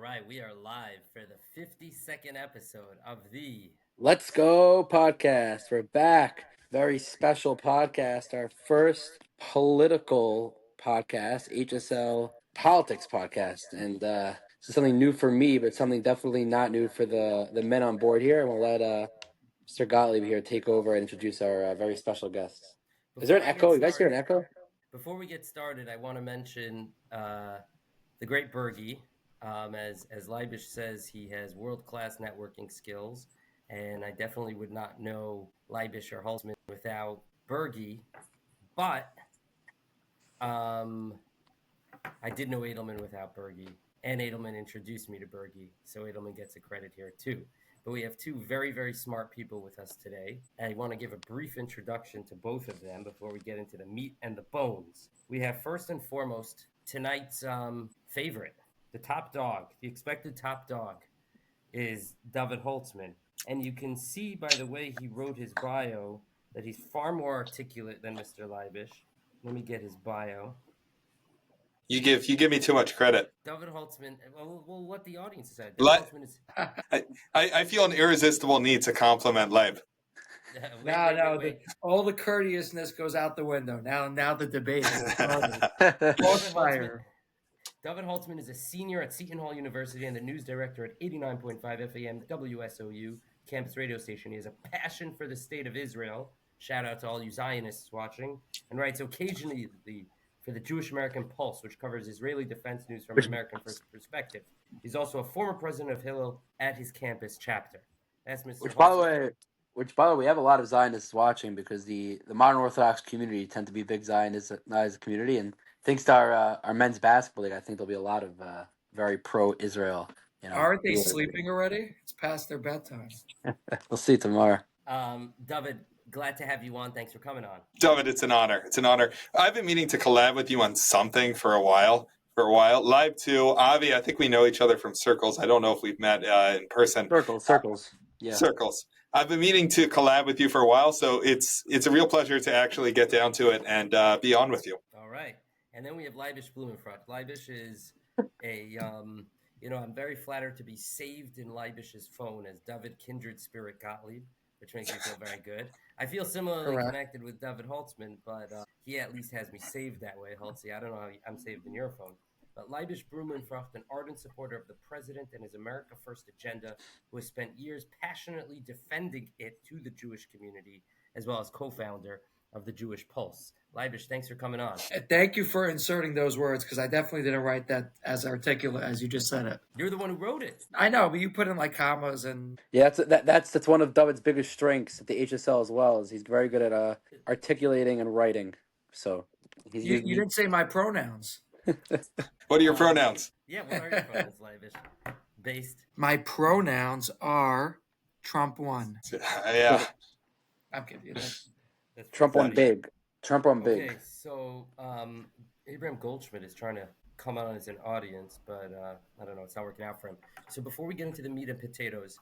right, we are live for the 52nd episode of the Let's Go podcast. We're back. Very special podcast. Our first political podcast, HSL politics podcast. And this is something new for me, but something definitely not new for the men on board here. And we'll let Mr. Gottlieb here take over and introduce our very special guests. Is there an echo? You guys hear an echo? Before we get started, I want to mention the great Bergie. As Leibish says, he has world-class networking skills, and I definitely would not know Leibish or Holtzman without Bergie, but I did know Edelman without Bergie, and Edelman introduced me to Bergie, so Edelman gets a credit here too. But we have two very, very smart people with us today. I want to give a brief introduction to both of them before we get into the meat and the bones. We have first and foremost tonight's favorite. The top dog, the expected top dog, is Dovid Holtzman. And you can see by the way he wrote his bio that he's far more articulate than Mr. Leibish. Let me get his bio. You give me too much credit. Dovid Holtzman, well, what the audience said. Holtzman is... I feel an irresistible need to compliment Leib. Wait. All the courteousness goes out the window. Now the debate is started. Fire. Dovid Holtzman is a senior at Seton Hall University and the news director at 89.5 FAM WSOU campus radio station. He has a passion for the state of Israel. Shout out to all you Zionists watching. And writes occasionally for the Jewish American Pulse, which covers Israeli defense news from an American perspective. He's also a former president of Hillel at his campus chapter. That's Mr. Which, by the way, we have a lot of Zionists watching because the modern Orthodox community tend to be big Zionist community, and thanks to our men's basketball league, I think there'll be a lot of very pro-Israel. Aren't they sleeping already? It's past their bedtime. We'll see tomorrow. David, glad to have you on. Thanks for coming on. David, it's an honor. It's an honor. I've been meaning to collab with you on something for a while. Live too. Avi, I think we know each other from circles. I don't know if we've met in person. Circles. Yeah. Circles. I've been meaning to collab with you for a while, so it's a real pleasure to actually get down to it and be on with you. All right. And then we have Leibish Blumenfrucht. Leibish is I'm very flattered to be saved in Leibish's phone as Dovid Kindred Spirit Gottlieb, which makes me feel very good. I feel similarly connected with Dovid Holtzman, but he at least has me saved that way, Holtzy. I don't know how I'm saved in your phone. But Leibish Blumenfrucht, an ardent supporter of the president and his America First agenda, who has spent years passionately defending it to the Jewish community, as well as co-founder of the Jewish Pulse. Leibish, thanks for coming on. Thank you for inserting those words, because I definitely didn't write that as articulate as you just said it. You're the one who wrote it. I know, but you put in like commas and... Yeah, that's one of David's biggest strengths at the HSL as well, is he's very good at articulating and writing. So you didn't say my pronouns. What are your pronouns? Yeah, what are your pronouns, Leibish? Based? My pronouns are Trump won. Yeah. I'm kidding. Trump won big. Okay, so Abraham Goldschmidt is trying to come on as an audience, but I don't know, it's not working out for him. So before we get into the meat and potatoes,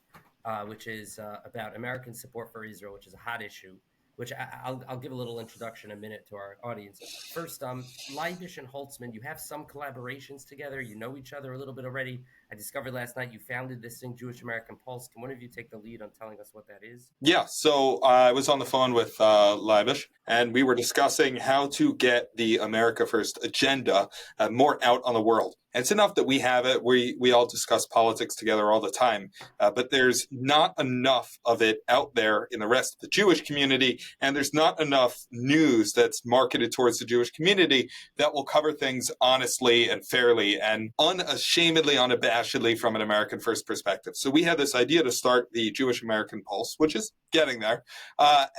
which is about American support for Israel, which is a hot issue, which I'll give a little introduction in a minute to our audience. First, Leibish and Holtzman, you have some collaborations together. You know each other a little bit already. I discovered last night you founded this thing, Jewish American Pulse. Can one of you take the lead on telling us what that is? Yeah, so I was on the phone with Leibish, and we were discussing how to get the America First agenda more out on the world. And it's enough that we have it. We all discuss politics together all the time, but there's not enough of it out there in the rest of the Jewish community, and there's not enough news that's marketed towards the Jewish community that will cover things honestly and fairly and unashamedly, unabashedly from an American First perspective. So we had this idea to start the Jewish American Pulse, which is getting there,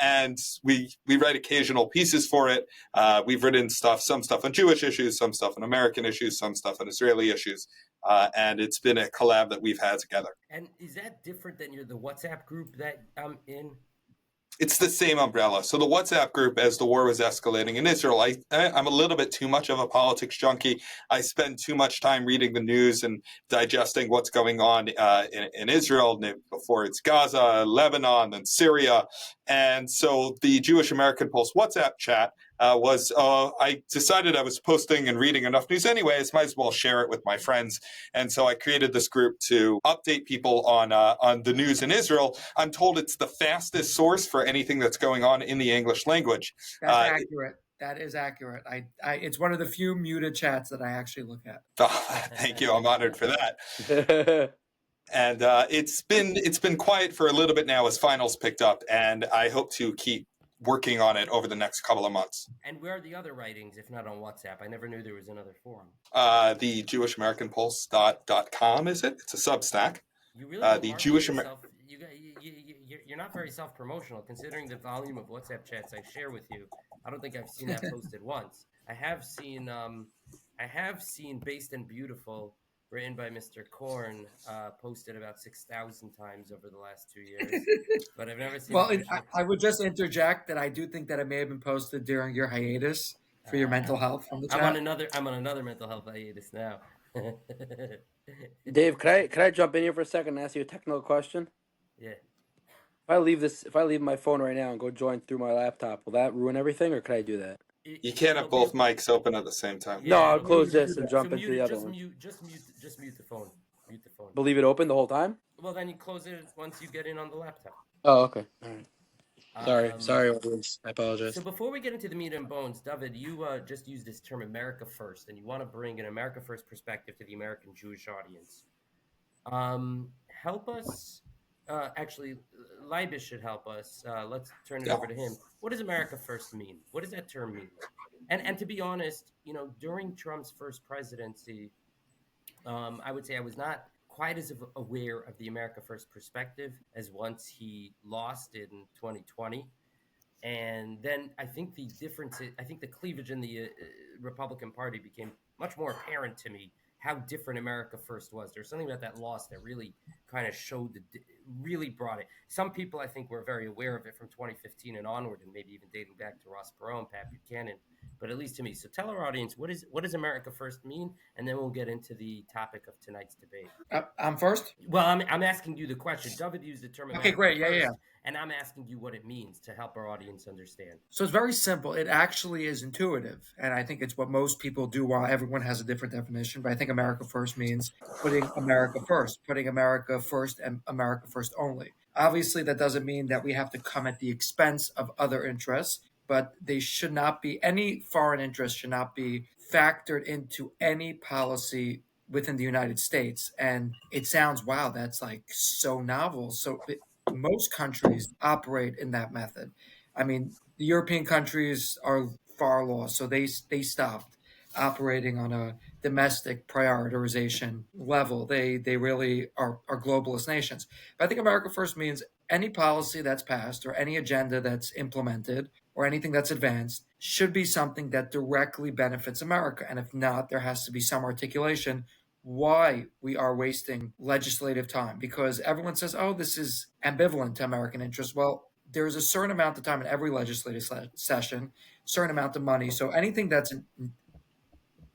and we write occasional pieces for it. We've written some stuff on Jewish issues, some stuff on American issues, some stuff on Israeli issues, and it's been a collab that we've had together. And is that different than the WhatsApp group that I'm in? It's the same umbrella. So the WhatsApp group, as the war was escalating in Israel, I'm a little bit too much of a politics junkie. I spend too much time reading the news and digesting what's going on in Israel before it's Gaza, Lebanon, and Syria. And so the Jewish American Pulse WhatsApp chat was I decided I was posting and reading enough news anyways, might as well share it with my friends. And so I created this group to update people on the news in Israel. I'm told it's the fastest source for anything that's going on in the English language. That's accurate. That is accurate. It's one of the few muted chats that I actually look at. Thank you. I'm honored for that. And it's been quiet for a little bit now as finals picked up, and I hope to keep working on it over the next couple of months. And where are the other writings, if not on WhatsApp? I never knew there was another forum. The JewishAmericanPulse.com, is it? It's a Substack. You really the Jewish American. You're not very self-promotional, considering the volume of WhatsApp chats I share with you. I don't think I've seen that posted once. I have seen Based and Beautiful, written by Mr. Korn, posted about 6,000 times over the last 2 years, but I've never seen. Well, I would just interject that I do think that it may have been posted during your hiatus for your mental health from the chat. I'm on another mental health hiatus now. Dave, could I jump in here for a second and ask you a technical question? Yeah. If I leave my phone right now and go join through my laptop, will that ruin everything, or could I do that? You can't have both mics open at the same time. Yeah, no, I'll close this and jump into the other one. Just mute the phone. Mute the phone. But leave it open the whole time? Well, then you close it once you get in on the laptop. Oh, okay. All right. Sorry, audience. I apologize. So before we get into the meat and bones, Dovid, you just used this term America First, and you want to bring an America First perspective to the American Jewish audience. Help us. Actually, Leibish should help us. Let's turn it over to him. What does America First mean? What does that term mean? And to be honest, during Trump's first presidency, I would say I was not quite as aware of the America First perspective as once he lost in 2020. And then I think the cleavage in the Republican Party became much more apparent to me, how different America First was. There's something about that loss that really kind of really brought it. Some people, I think, were very aware of it from 2015 and onward, and maybe even dating back to Ross Perot and Pat Buchanan, but at least to me. So tell our audience, what does America First mean? And then we'll get into the topic of tonight's debate. I'm first? Well, I'm asking you the question. Dovid used the term America Okay, great. First, yeah. And I'm asking you what it means to help our audience understand. So it's very simple. It actually is intuitive. And I think it's what most people do, while everyone has a different definition. But I think America First means putting America first and America first only. Obviously, that doesn't mean that we have to come at the expense of other interests, but they should not be, any foreign interest should not be factored into any policy within the United States. And it sounds, wow, that's like so novel. So most countries operate in that method. I mean, the European countries are far lost, so they stopped operating on a domestic prioritization level. They really are globalist nations. But I think America First means any policy that's passed or any agenda that's implemented or anything that's advanced should be something that directly benefits America. And if not, there has to be some articulation why we are wasting legislative time, because everyone says, oh, this is ambivalent to American interests. Well, there's a certain amount of time in every legislative session, certain amount of money. So anything that's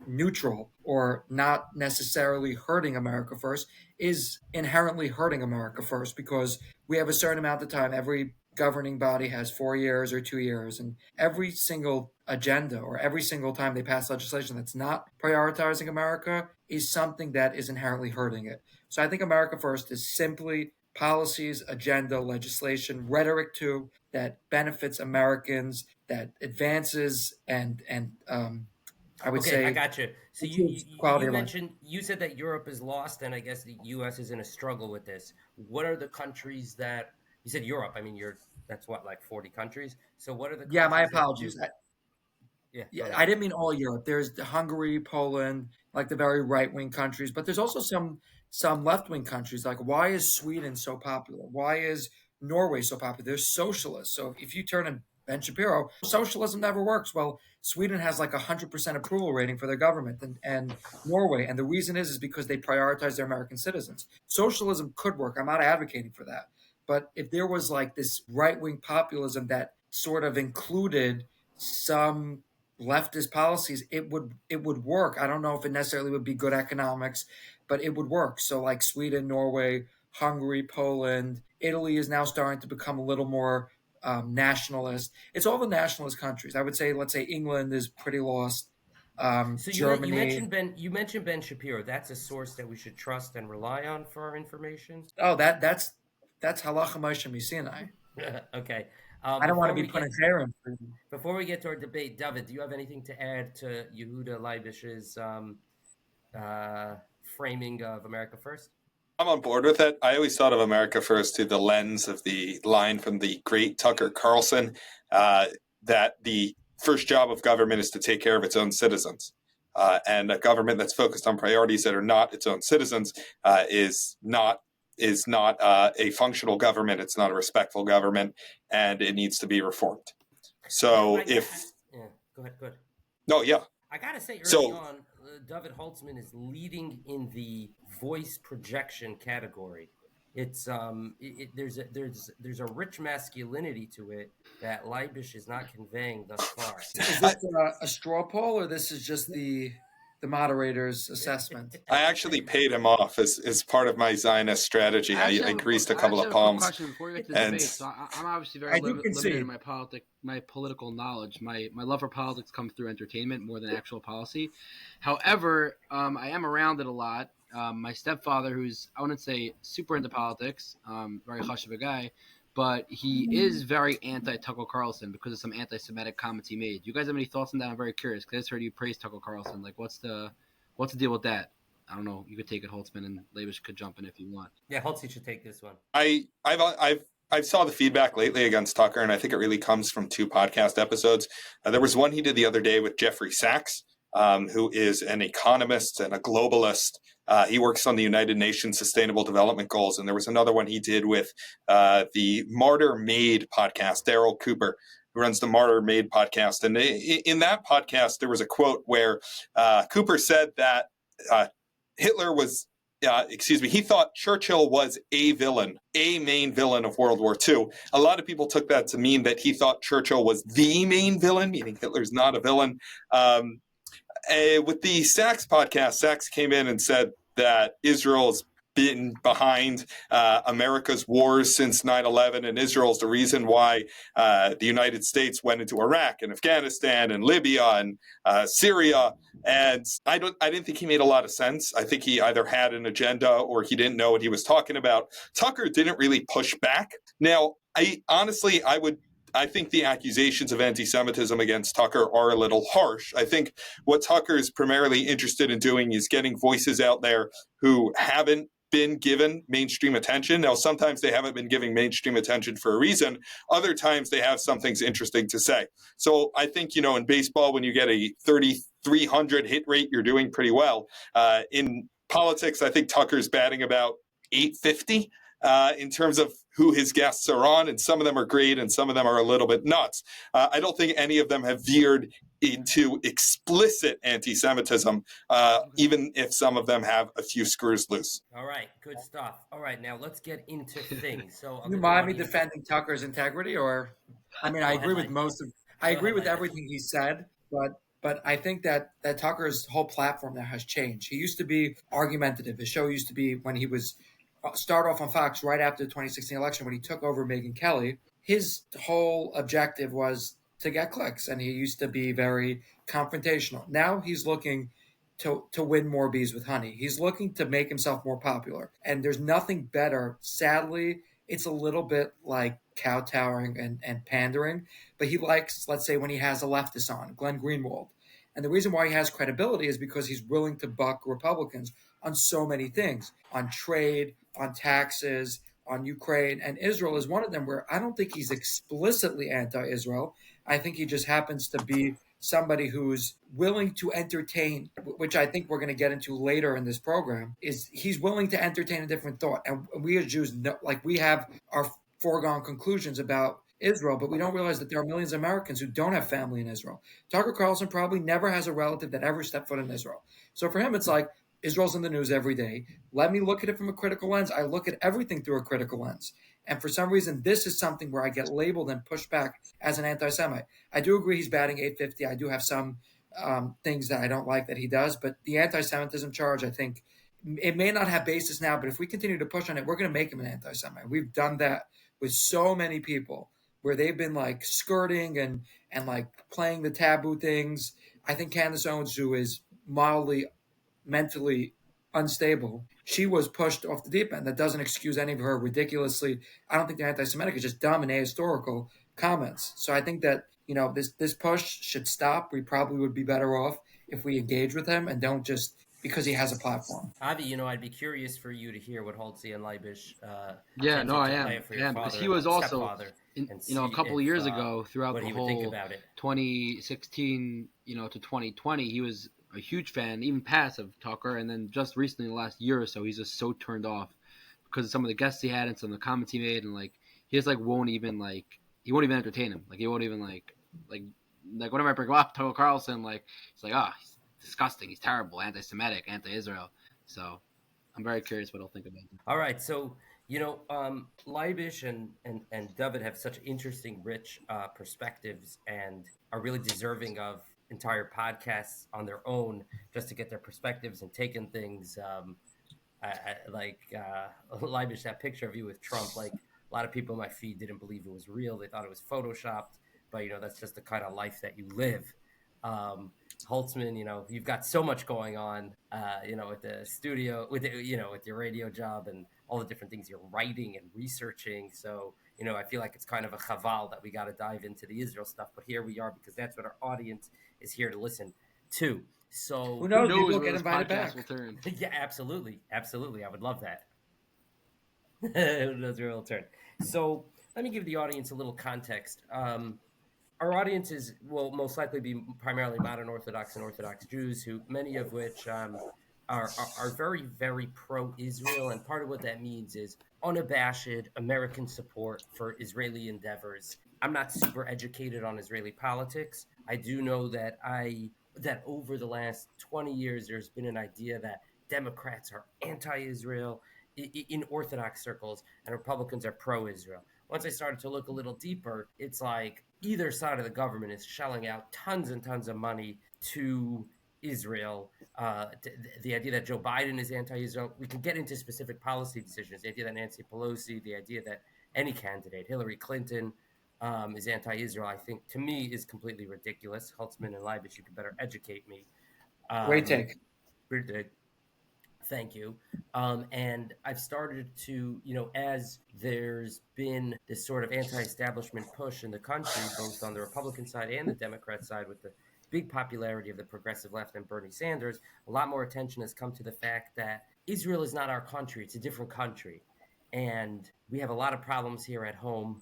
neutral or not necessarily hurting America First is inherently hurting America First, because we have a certain amount of time. Every governing body has 4 years or 2 years, and every single agenda or every single time they pass legislation that's not prioritizing America is something that is inherently hurting it. So I think America First is simply policies, agenda, legislation, rhetoric too, that benefits Americans, that advances and I would say. I got you. So you mentioned, you said that Europe is lost, and I guess the U.S. is in a struggle with this. What are the countries that you said Europe? I mean, that's what, like 40 countries. So what are the? Yeah, my apologies. Yeah, I didn't mean all Europe. There's Hungary, Poland, like the very right-wing countries, but there's also some left-wing countries. Like, why is Sweden so popular? Why is Norway so popular? They're socialists. So if you turn in Ben Shapiro, socialism never works. Well, Sweden has like 100% approval rating for their government, and Norway. And the reason is because they prioritize their American citizens. Socialism could work. I'm not advocating for that. But if there was like this right-wing populism that sort of included some leftist policies, it would work. I don't know if it necessarily would be good economics, but it would work. So like Sweden, Norway, Hungary, Poland, Italy is now starting to become a little more nationalist. It's all the nationalist countries. I would say, let's say England is pretty lost. So Germany. you mentioned Ben Shapiro. That's a source that we should trust and rely on for our information. Oh, that's halacha Moshe Sinai. Okay. I don't want to be putting hair in. Before we get to our debate, David, do you have anything to add to Yehuda Leibish's framing of America First? I'm on board with it. I always thought of America First through the lens of the line from the great Tucker Carlson, that the first job of government is to take care of its own citizens. And a government that's focused on priorities that are not its own citizens is not a functional government. It's not a respectful government, and it needs to be reformed. So go ahead. No, yeah. I gotta say, early on, Dovid Holtzman is leading in the voice projection category. It's there's a rich masculinity to it that Leibish is not conveying thus far. Is this a straw poll, or this is just the moderator's assessment? I actually paid him off as part of my Zionist strategy. I greased a couple of palms. Question before we get to the debate. So I'm obviously very limited in my political knowledge. My love for politics comes through entertainment more than actual policy. However, I am around it a lot. My stepfather, who's, I wouldn't say super into politics, very hush of a guy, but he is very anti-Tucker Carlson because of some anti-Semitic comments he made. Do you guys have any thoughts on that? I'm very curious because I just heard you praise Tucker Carlson. Like, what's the deal with that? I don't know. You could take it, Holtzman, and Leibish could jump in if you want. Yeah, Holtz should take this one. I've saw the feedback lately against Tucker, and I think it really comes from 2 podcast episodes. There was one he did the other day with Jeffrey Sachs, who is an economist and a globalist. He works on the United Nations Sustainable Development Goals. And there was another one he did with the Martyr Made podcast, Daryl Cooper, who runs the Martyr Made podcast. And in that podcast, there was a quote where Cooper said that Hitler was, he thought Churchill was a villain, a main villain of World War II. A lot of people took that to mean that he thought Churchill was the main villain, meaning Hitler's not a villain. With the Sachs podcast, Sachs came in and said that Israel's been behind America's wars since 9/11, and Israel's the reason why the United States went into Iraq and Afghanistan and Libya and Syria. And I didn't think he made a lot of sense. I think he either had an agenda or he didn't know what he was talking about. Tucker didn't really push back. Now, I think the accusations of anti-Semitism against Tucker are a little harsh. I think what Tucker is primarily interested in doing is getting voices out there who haven't been given mainstream attention. Now, sometimes they haven't been giving mainstream attention for a reason. Other times they have something interesting to say. So I think, in baseball, when you get a 3,300 hit rate, you're doing pretty well. In politics, I think Tucker's batting about 850. In terms of who his guests are on, and some of them are great and some of them are a little bit nuts. I don't think any of them have veered into explicit anti-Semitism, even if some of them have a few screws loose. All right, good stuff. All right, now let's get into things. So, you mind me defending Tucker's integrity, or I agree with everything he said, but I think that Tucker's whole platform now has changed. He used to be argumentative. His show used to be, when he was start off on Fox right after the 2016 election, when he took over Megyn Kelly, his whole objective was to get clicks, and he used to be very confrontational. Now he's looking to win more bees with honey. He's looking to make himself more popular, and there's nothing better. Sadly, it's a little bit like kowtowing and pandering, but he likes, let's say, when he has a leftist on, Glenn Greenwald. And the reason why he has credibility is because he's willing to buck Republicans on so many things, on trade, on taxes, on Ukraine, and Israel is one of them, where I don't think he's explicitly anti-Israel. I think he just happens to be somebody who's willing to entertain, which I think we're going to get into later in this program, is he's willing to entertain a different thought. And we as Jews, we have our foregone conclusions about Israel, but we don't realize that there are millions of Americans who don't have family in Israel. Tucker Carlson probably never has a relative that ever stepped foot in Israel. So for him, it's like, Israel's in the news every day. Let me look at it from a critical lens. I look at everything through a critical lens. And for some reason, this is something where I get labeled and pushed back as an anti-Semite. I do agree he's batting 850. I do have some things that I don't like that he does. But the anti-Semitism charge, I think, it may not have basis now, but if we continue to push on it, we're going to make him an anti-Semite. We've done that with so many people. where they've been like skirting and like playing the taboo things. I think Candace Owens, who is mildly mentally unstable, she was pushed off the deep end. That doesn't excuse any of her ridiculously, I don't think they're anti-Semitic, it's just dumb and ahistorical comments. So I think that, this push should stop. We probably would be better off if we engage with him and don't just because he has a platform. Avi, I'd be curious for you to hear what Holtzy and Leibish Yeah, no, attempted I to am. lay for I your am because father he and was also, stepfather, and a see couple of if, years ago throughout what the he would think whole about it. 2016, to 2020, he was a huge fan, even past of Tucker, and then just recently, in the last year or so, he's just so turned off because of some of the guests he had and some of the comments he made, and like he just like he won't even entertain him. Like he won't even like whenever I bring up Tucker Carlson, like he's like, he's disgusting, he's terrible, anti-Semitic, anti-Israel. So I'm very curious what he'll think about him. All right, so Leibish and Dovid have such interesting, rich perspectives, and are really deserving of entire podcasts on their own, just to get their perspectives and taking things. Leibish, that picture of you with Trump, like a lot of people in my feed didn't believe it was real; they thought it was photoshopped. But that's just the kind of life that you live. Holtzman, you've got so much going on, with the studio, with with your radio job and all the different things you're writing and researching. So, I feel like it's kind of a chaval that we got to dive into the Israel stuff. But here we are, because that's what our audience is here to listen to. So Who knows? Maybe we'll where get this invited podcast back. will turn. yeah, absolutely, I would love that. Who knows where it'll turn? So let me give the audience a little context. Our audience will most likely be primarily modern Orthodox and Orthodox Jews, who many of which are very, very pro-Israel, and part of what that means is unabashed American support for Israeli endeavors. I'm not super educated on Israeli politics. I do know that over the last 20 years, there's been an idea that Democrats are anti-Israel in Orthodox circles, and Republicans are pro-Israel. Once I started to look a little deeper, it's like either side of the government is shelling out tons and tons of money to Israel. The idea that Joe Biden is anti-Israel, we can get into specific policy decisions. The idea that Nancy Pelosi, the idea that any candidate, Hillary Clinton, is anti-Israel, I think, to me, is completely ridiculous. Holtzman and Leibish, you could better educate me. Great take. Thank you. And I've started to, as there's been this sort of anti-establishment push in the country, both on the Republican side and the Democrat side, with the big popularity of the progressive left and Bernie Sanders, a lot more attention has come to the fact that Israel is not our country. It's a different country. And we have a lot of problems here at home,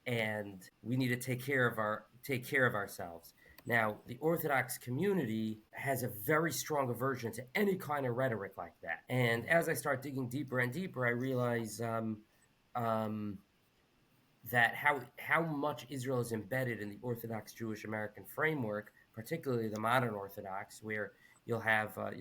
and we need to take care of ourselves. Now, the Orthodox community has a very strong aversion to any kind of rhetoric like that. And as I start digging deeper and deeper, I realize that how much Israel is embedded in the Orthodox Jewish American framework, particularly the modern Orthodox, where you'll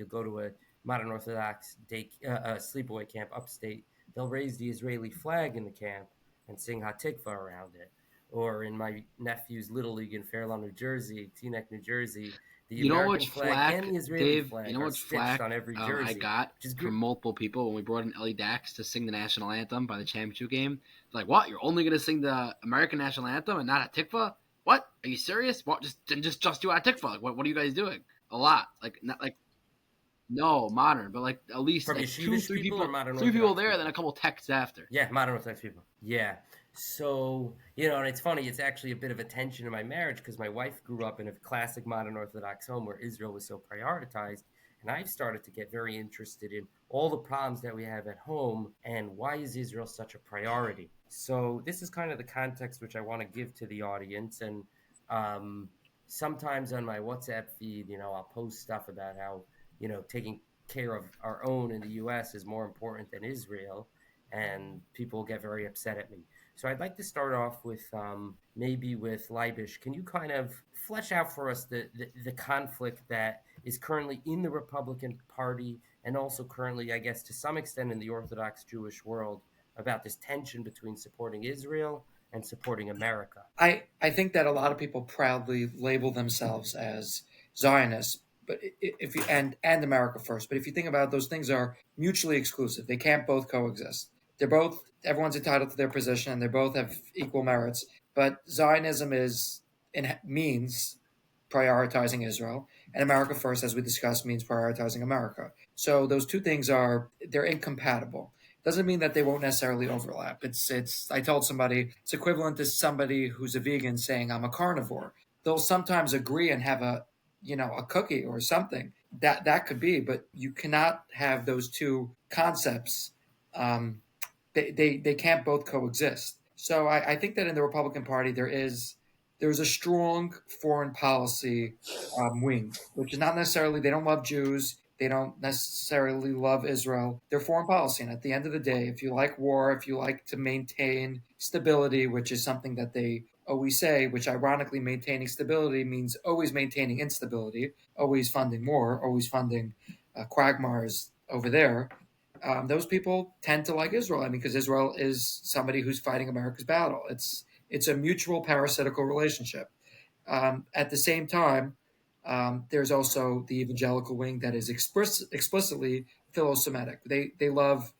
go to a modern Orthodox sleepaway camp upstate. They'll raise the Israeli flag in the camp and sing Hatikva around it. Or in my nephew's Little League in Fair Lawn, New Jersey, Teaneck, New Jersey, the American flag and the Israeli flag are stitched on every jersey. I got from multiple people when we brought in Ellie Dax to sing the national anthem by the championship game. Like, what? You're only going to sing the American national anthem and not Hatikva? What? Are you serious? What? Just do Hatikva? Like, what are you guys doing? A lot. Like, not like. No, modern, but like at least from like three people there, then a couple texts after. Yeah, modern Orthodox people. Yeah. So, and it's funny, it's actually a bit of a tension in my marriage, because my wife grew up in a classic modern Orthodox home where Israel was so prioritized. And I've started to get very interested in all the problems that we have at home and why is Israel such a priority. So this is kind of the context which I want to give to the audience. And sometimes on my WhatsApp feed, I'll post stuff about how, taking care of our own in the U.S. is more important than Israel, and people get very upset at me. So I'd like to start off with maybe with Leibish. Can you kind of flesh out for us the conflict that is currently in the Republican Party, and also currently, I guess, to some extent in the Orthodox Jewish world, about this tension between supporting Israel and supporting America? I think that a lot of people proudly label themselves as Zionists, but if you and America first. But if you think about it, those things are mutually exclusive. They can't both coexist. Everyone's entitled to their position, and they both have equal merits. but Zionism means prioritizing Israel, and America First, as we discussed, means prioritizing America. So those two things they're incompatible. Doesn't mean that they won't necessarily overlap. It's I told somebody it's equivalent to somebody who's a vegan saying I'm a carnivore. They'll sometimes agree and have a cookie or something. That could be, but you cannot have those two concepts. They can't both coexist. So I think that in the Republican Party there's a strong foreign policy wing, which is not necessarily they don't love Jews, they don't necessarily love Israel. They're foreign policy, and at the end of the day, if you like war, if you like to maintain stability, which is something that they always say, which ironically maintaining stability means always maintaining instability, always funding more, always funding quagmires over there. Those people tend to like Israel. I mean, because Israel is somebody who's fighting America's battle. It's a mutual parasitical relationship. At the same time, there's also the evangelical wing that is explicitly philo-Semitic. They love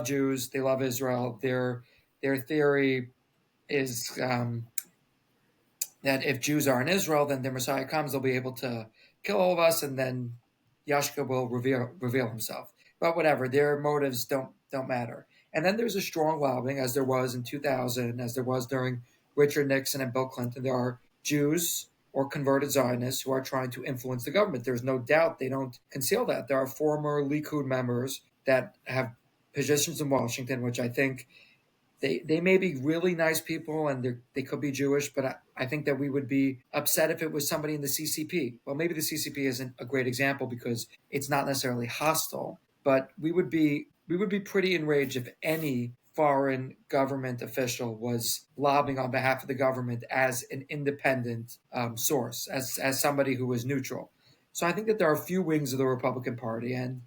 Jews. They love Israel. Their theory is that if Jews are in Israel, then their Messiah comes, they'll be able to kill all of us, and then Yashka will reveal himself. But whatever, their motives don't matter. And then there's a strong lobbying, as there was in 2000, as there was during Richard Nixon and Bill Clinton. There are Jews or converted Zionists who are trying to influence the government. There's no doubt, they don't conceal that. There are former Likud members that have positions in Washington, which I think they may be really nice people and they could be Jewish, but I think that we would be upset if it was somebody in the CCP. Well, maybe the CCP isn't a great example because it's not necessarily hostile, but we would be pretty enraged if any foreign government official was lobbying on behalf of the government as an independent source, as somebody who was neutral. So I think that there are a few wings of the Republican Party, and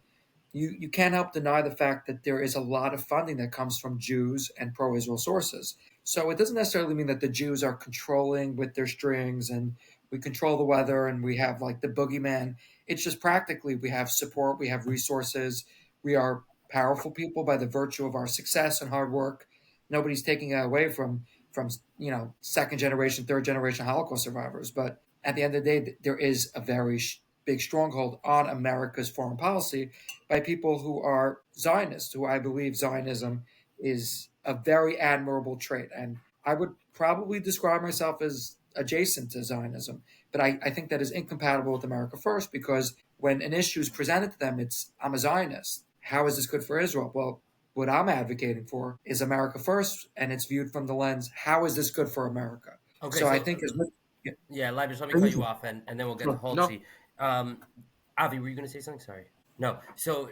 you can't help deny the fact that there is a lot of funding that comes from Jews and pro-Israel sources. So it doesn't necessarily mean that the Jews are controlling with their strings and we control the weather and we have like the boogeyman. It's just practically we have support, we have resources, we are powerful people by the virtue of our success and hard work. Nobody's taking it away from second generation, third generation Holocaust survivors. But at the end of the day, there is a very big stronghold on America's foreign policy by people who are Zionists, who I believe Zionism is a very admirable trait. And I would probably describe myself as adjacent to Zionism, but I think that is incompatible with America First, because when an issue is presented to them, I'm a Zionist. How is this good for Israel? Well, what I'm advocating for is America First, and it's viewed from the lens, how is this good for America? Okay, so I think yeah, Leibish, let me cut you off, and then we'll get to Holtzy. No. Avi, were you going to say something? Sorry. No. So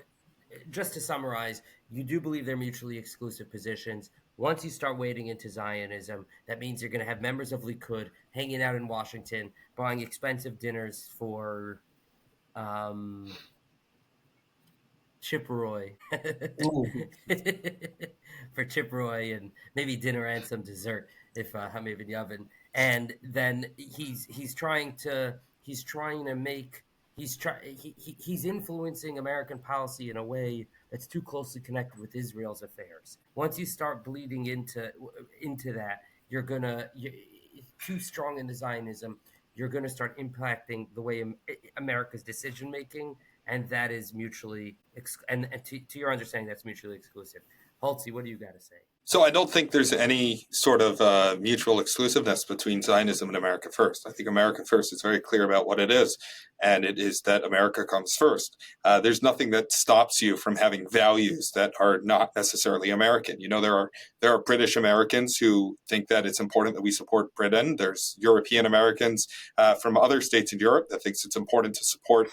just to summarize, you do believe they're mutually exclusive positions. Once you start wading into Zionism, that means you're going to have members of Likud hanging out in Washington, buying expensive dinners for Chip Roy. For Chip Roy, and maybe dinner and some dessert if Hamid in the oven. And then he's trying to make he's influencing American policy in a way that's too closely connected with Israel's affairs. Once you start bleeding into that, you're too strong into Zionism. You're going to start impacting the way America's decision making, and that is mutually and to your understanding, that's mutually exclusive. Holtzy, what do you got to say? So I don't think there's any sort of mutual exclusiveness between Zionism and America First. I think America First is very clear about what it is, and it is that America comes first. There's nothing that stops you from having values that are not necessarily American. You know, there are British Americans who think that it's important that we support Britain. There's European Americans from other states in Europe that thinks it's important to support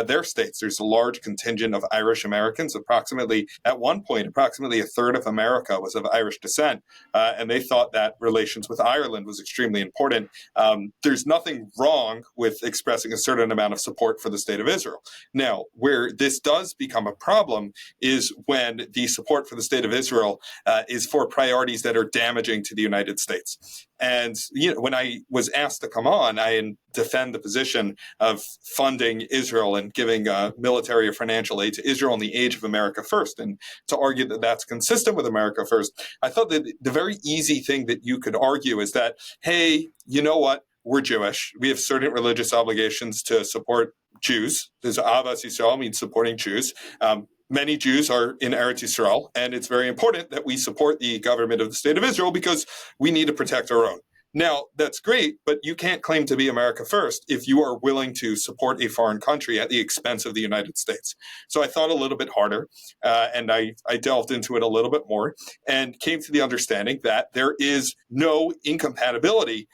their states. There's a large contingent of Irish Americans. At one point, approximately a third of America was of Irish descent, and they thought that relations with Ireland was extremely important. There's nothing wrong with expressing a certain amount of support for the state of Israel. Now, where this does become a problem is when the support for the state of Israel is for priorities that are damaging to the United States. And when I was asked to come on, I defend the position of funding Israel and giving military or financial aid to Israel in the age of America First, and to argue that that's consistent with America First. I thought that the very easy thing that you could argue is that, hey, you know what? We're Jewish. We have certain religious obligations to support Jews. There's Ahavas Yisrael means supporting Jews. Many Jews are in Eretz Yisrael, and it's very important that we support the government of the State of Israel because we need to protect our own. Now, that's great, but you can't claim to be America First if you are willing to support a foreign country at the expense of the United States. So I thought a little bit harder, and I delved into it a little bit more, and came to the understanding that there is no incompatibility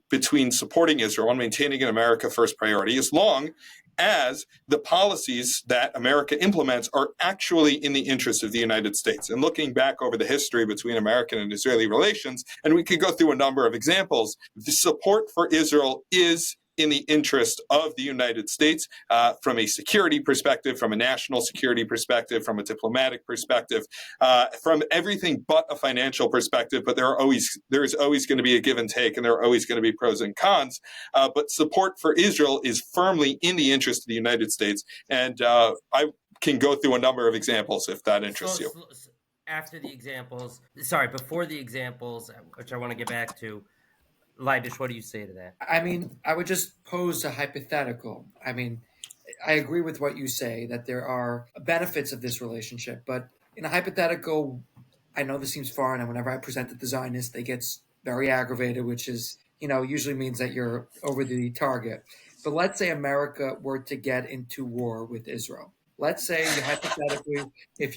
between supporting Israel and maintaining an America First priority as long as the policies that America implements are actually in the interest of the United States. And looking back over the history between American and Israeli relations, and we could go through a number of examples, the support for Israel is in the interest of the United States from a security perspective, from a national security perspective, from a diplomatic perspective, from everything but a financial perspective. But there is always going to be a give and take, and there are always going to be pros and cons. But support for Israel is firmly in the interest of the United States. And I can go through a number of examples if that interests you. Before the examples, which I want to get back to, Leibish, what do you say to that? I mean, I would just pose a hypothetical. I mean, I agree with what you say, that there are benefits of this relationship. But in a hypothetical, I know this seems foreign, and whenever I present it to Zionists, they get very aggravated, which is, usually means that you're over the target. But let's say America were to get into war with Israel. Let's say, hypothetically, if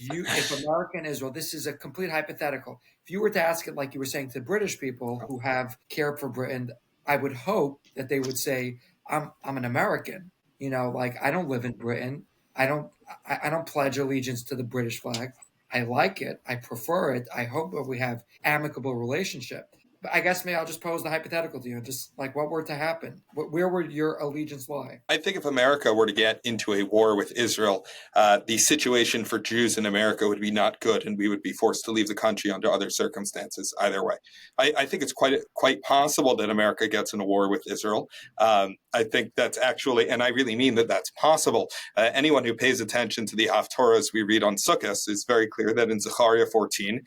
America and Israel, this is a complete hypothetical. If you were to ask it like you were saying to British people who have cared for Britain, I would hope that they would say, I'm an American. I don't live in Britain. I don't pledge allegiance to the British flag. I like it. I prefer it. I hope that we have amicable relationship. But I guess maybe I'll just pose the hypothetical to you. Just like, what were to happen? Where would your allegiance lie? I think if America were to get into a war with Israel, the situation for Jews in America would be not good, and we would be forced to leave the country under other circumstances either way. I think it's quite possible that America gets in a war with Israel. I think that's actually, and I really mean that that's possible. Anyone who pays attention to the Haftorahs we read on Sukkot is very clear that in Zechariah 14,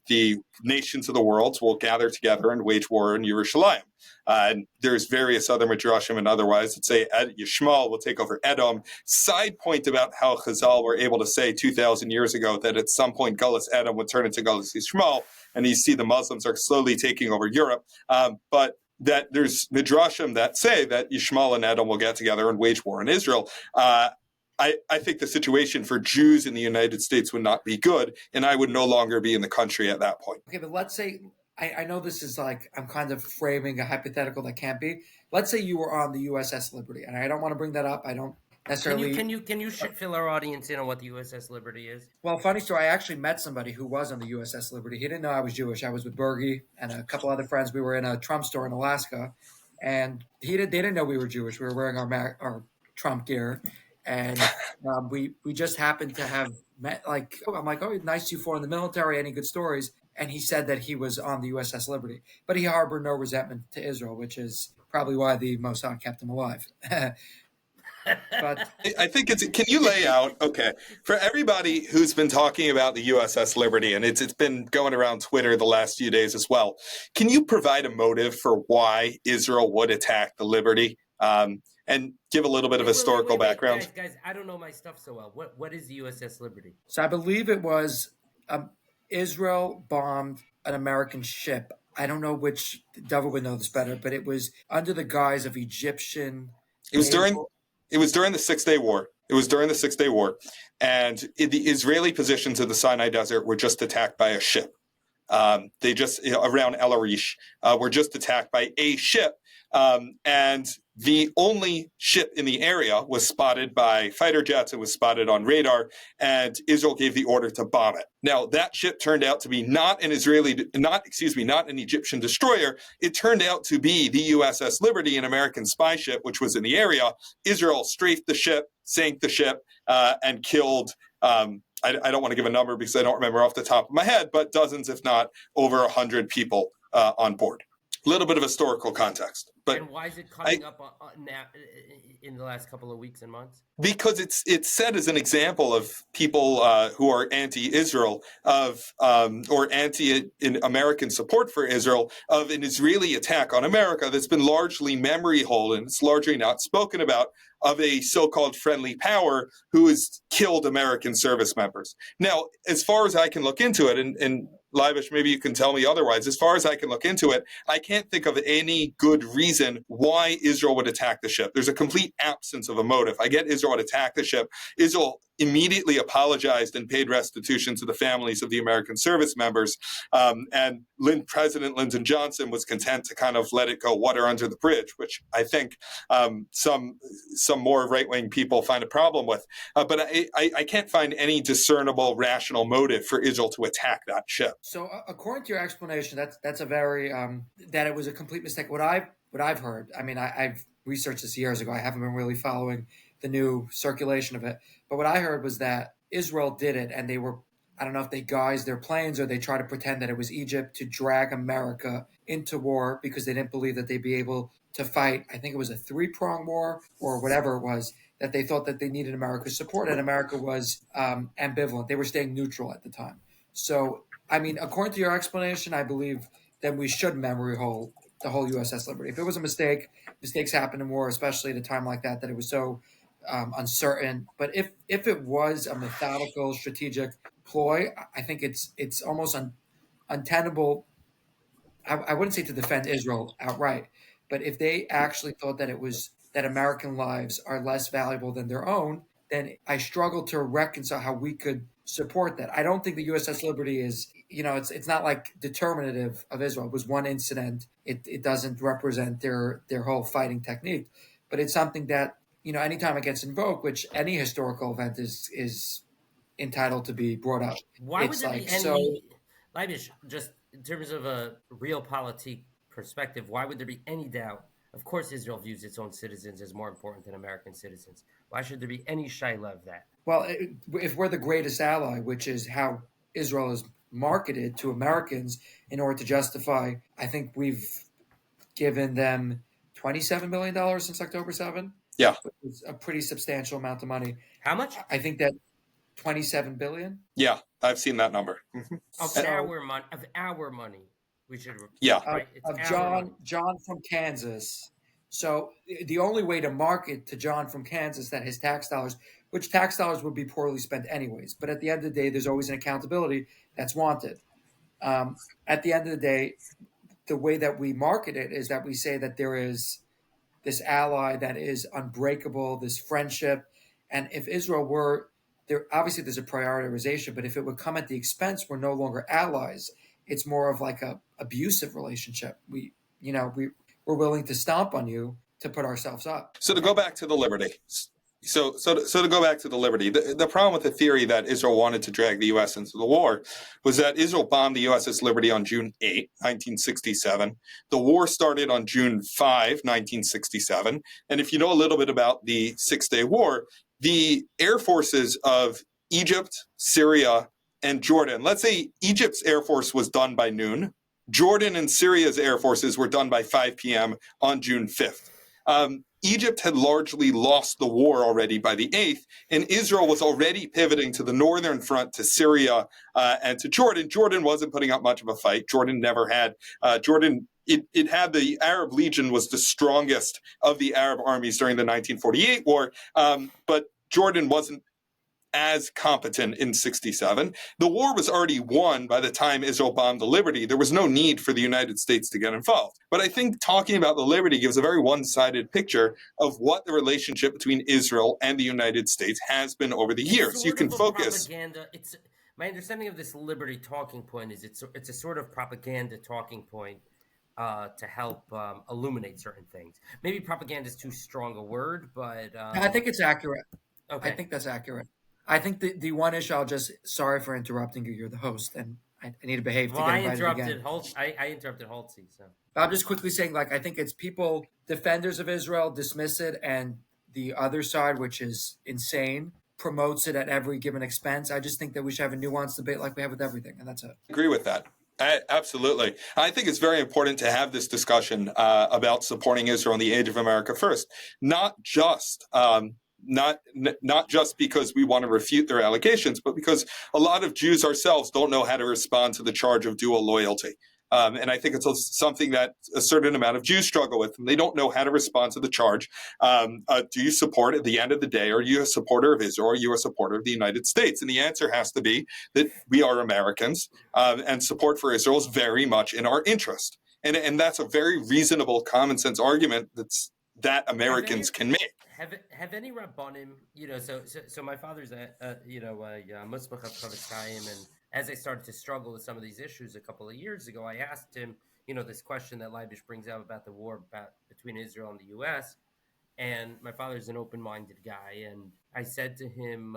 the nations of the world will gather together and wage war in Yerushalayim. And there's various other midrashim and otherwise that say Yishmael will take over Edom. Side point about how Chazal were able to say 2,000 years ago that at some point Gullus Edom would turn into Gullus Yishmael, and you see the Muslims are slowly taking over Europe. But that there's midrashim that say that Yishmael and Edom will get together and wage war in Israel. I think the situation for Jews in the United States would not be good, and I would no longer be in the country at that point. Okay, but let's say, I know this is like, I'm kind of framing a hypothetical that can't be. Let's say you were on the USS Liberty, and I don't want to bring that up. I don't necessarily. Can you fill our audience in on what the USS Liberty is? Well, funny story. I actually met somebody who was on the USS Liberty. He didn't know I was Jewish. I was with Bergie and a couple other friends. We were in a Trump store in Alaska, and they didn't know we were Jewish. We were wearing our Trump gear, and we just happened to have met. I'm like, oh, nice you four in the military. Any good stories? And he said that he was on the USS Liberty, but he harbored no resentment to Israel, which is probably why the Mossad kept him alive. But I think can you lay out, okay, for everybody who's been talking about the USS Liberty, and it's been going around Twitter the last few days as well, can you provide a motive for why Israel would attack the Liberty, and give a little bit of historical background? Guys, I don't know my stuff so well. What is the USS Liberty? So I believe it was Israel bombed an American ship. I don't know which, Dovid would know this better, but it was under the guise of Egyptian. It was during the 6-Day War. It was during the 6-Day War, and the Israeli positions in the Sinai Desert were just attacked by a ship. They just around El Arish were just attacked by a ship, and the only ship in the area was spotted by fighter jets. It was spotted on radar, and Israel gave the order to bomb it. Now, that ship turned out to be not an Egyptian destroyer. It turned out to be the USS Liberty, an American spy ship, which was in the area. Israel strafed the ship, sank the ship, and killed, I don't want to give a number because I don't remember off the top of my head, but dozens, if not over 100 people on board. little bit of historical context. But and why is it coming up now in the last couple of weeks and months? Because it's set as an example of people who are anti-Israel or anti-American support for Israel of an Israeli attack on America that's been largely memory hold and it's largely not spoken about, of a so-called friendly power who has killed American service members. Now, as far as I can look into it, and Leibish, maybe you can tell me otherwise. As far as I can look into it, I can't think of any good reason why Israel would attack the ship. There's a complete absence of a motive. I get Israel would attack the ship. Israel immediately apologized and paid restitution to the families of the American service members. And President Lyndon Johnson was content to kind of let it go water under the bridge, which I think some more right-wing people find a problem with. But I can't find any discernible, rational motive for Israel to attack that ship. So according to your explanation, that's a very that it was a complete mistake. What I've heard, I mean, I've researched this years ago. I haven't been really following the new circulation of it. But what I heard was that Israel did it, and they were, I don't know if they guised their planes or they tried to pretend that it was Egypt to drag America into war because they didn't believe that they'd be able to fight. I think it was a 3-pronged war or whatever it was, that they thought that they needed America's support, and America was ambivalent. They were staying neutral at the time. So, I mean, according to your explanation, I believe that we should memory hold the whole USS Liberty. If it was a mistake, mistakes happen in war, especially at a time like that it was so uncertain. But if it was a methodical, strategic ploy, I think it's almost untenable. I wouldn't say to defend Israel outright, but if they actually thought that it was that American lives are less valuable than their own, then I struggle to reconcile how we could support that. I don't think the USS Liberty is, it's not like determinative of Israel. It was one incident. It doesn't represent their whole fighting technique, but it's something that, anytime it gets invoked, which any historical event is entitled to be brought up. Why would there be any, Leibish, just in terms of a realpolitik perspective, why would there be any doubt? Of course, Israel views its own citizens as more important than American citizens. Why should there be any shaila of that? Well, if we're the greatest ally, which is how Israel is marketed to Americans in order to justify, I think we've given them $27 million since October 7. Yeah. It's a pretty substantial amount of money. How much? I think that $27 billion. Yeah, I've seen that number. Of our money. We should. Yeah. Right? Of John from Kansas. So the only way to market to John from Kansas that his tax dollars, which tax dollars would be poorly spent anyways, but at the end of the day, there's always an accountability that's wanted. At the end of the day, the way that we market it is that we say that there is this ally that is unbreakable, this friendship. And if Israel were there, obviously there's a prioritization, but if it would come at the expense, we're no longer allies. It's more of like a abusive relationship. We're willing to stomp on you to put ourselves up. So to go back to the Liberty. So to go back to the Liberty, the problem with the theory that Israel wanted to drag the U.S. into the war was that Israel bombed the USS Liberty on June 8, 1967. The war started on June 5, 1967. And if you know a little bit about the Six-Day War, the air forces of Egypt, Syria, and Jordan, let's say Egypt's air force was done by noon. Jordan and Syria's air forces were done by 5 p.m. on June 5th. Egypt had largely lost the war already by the 8th, and Israel was already pivoting to the northern front, to Syria and to Jordan. Jordan wasn't putting up much of a fight. Jordan never had. It had the Arab Legion was the strongest of the Arab armies during the 1948 war, but Jordan wasn't as competent in 67. The war was already won by the time Israel bombed the Liberty. There was no need for the United States to get involved. But I think talking about the Liberty gives a very one-sided picture of what the relationship between Israel and the United States has been over the years. You can focus. Propaganda. My understanding of this Liberty talking point is it's a sort of propaganda talking point to help illuminate certain things. Maybe propaganda is too strong a word, but I think it's accurate. Okay. I think that's accurate. I think the one issue, sorry for interrupting you. You're the host, and I need to behave. Well, to I get interrupted again. I interrupted Holtzman. So I'm just quickly saying, I think it's people, defenders of Israel, dismiss it, and the other side, which is insane, promotes it at every given expense. I just think that we should have a nuanced debate like we have with everything, and that's it. I agree with that. Absolutely. I think it's very important to have this discussion about supporting Israel in the age of America first, not just not just because we want to refute their allegations, but because a lot of Jews ourselves don't know how to respond to the charge of dual loyalty. And I think it's something that a certain amount of Jews struggle with. And they don't know how to respond to the charge. Do you support, at the end of the day, are you a supporter of Israel or are you a supporter of the United States? And the answer has to be that we are Americans, and support for Israel is very much in our interest. And that's a very reasonable, common sense argument that Americans can make. Have any Rabbanim, so my father's a Musbach of Chavetz Chaim, and as I started to struggle with some of these issues a couple of years ago, I asked him, this question that Leibish brings up about the war between Israel and the U.S., and my father's an open-minded guy, and I said to him,